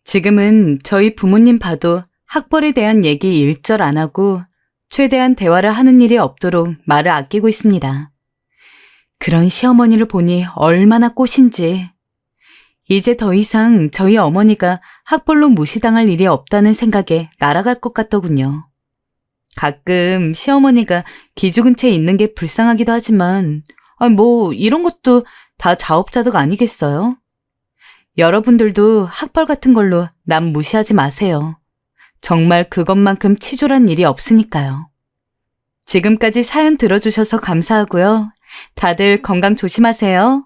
지금은 저희 부모님 봐도 학벌에 대한 얘기 일절 안 하고 최대한 대화를 하는 일이 없도록 말을 아끼고 있습니다. 그런 시어머니를 보니 얼마나 꽃인지. 이제 더 이상 저희 어머니가 학벌로 무시당할 일이 없다는 생각에 날아갈 것 같더군요. 가끔 시어머니가 기죽은 채 있는 게 불쌍하기도 하지만 이런 것도 다 자업자득 아니겠어요? 여러분들도 학벌 같은 걸로 남 무시하지 마세요. 정말 그것만큼 치졸한 일이 없으니까요. 지금까지 사연 들어주셔서 감사하고요. 다들 건강 조심하세요.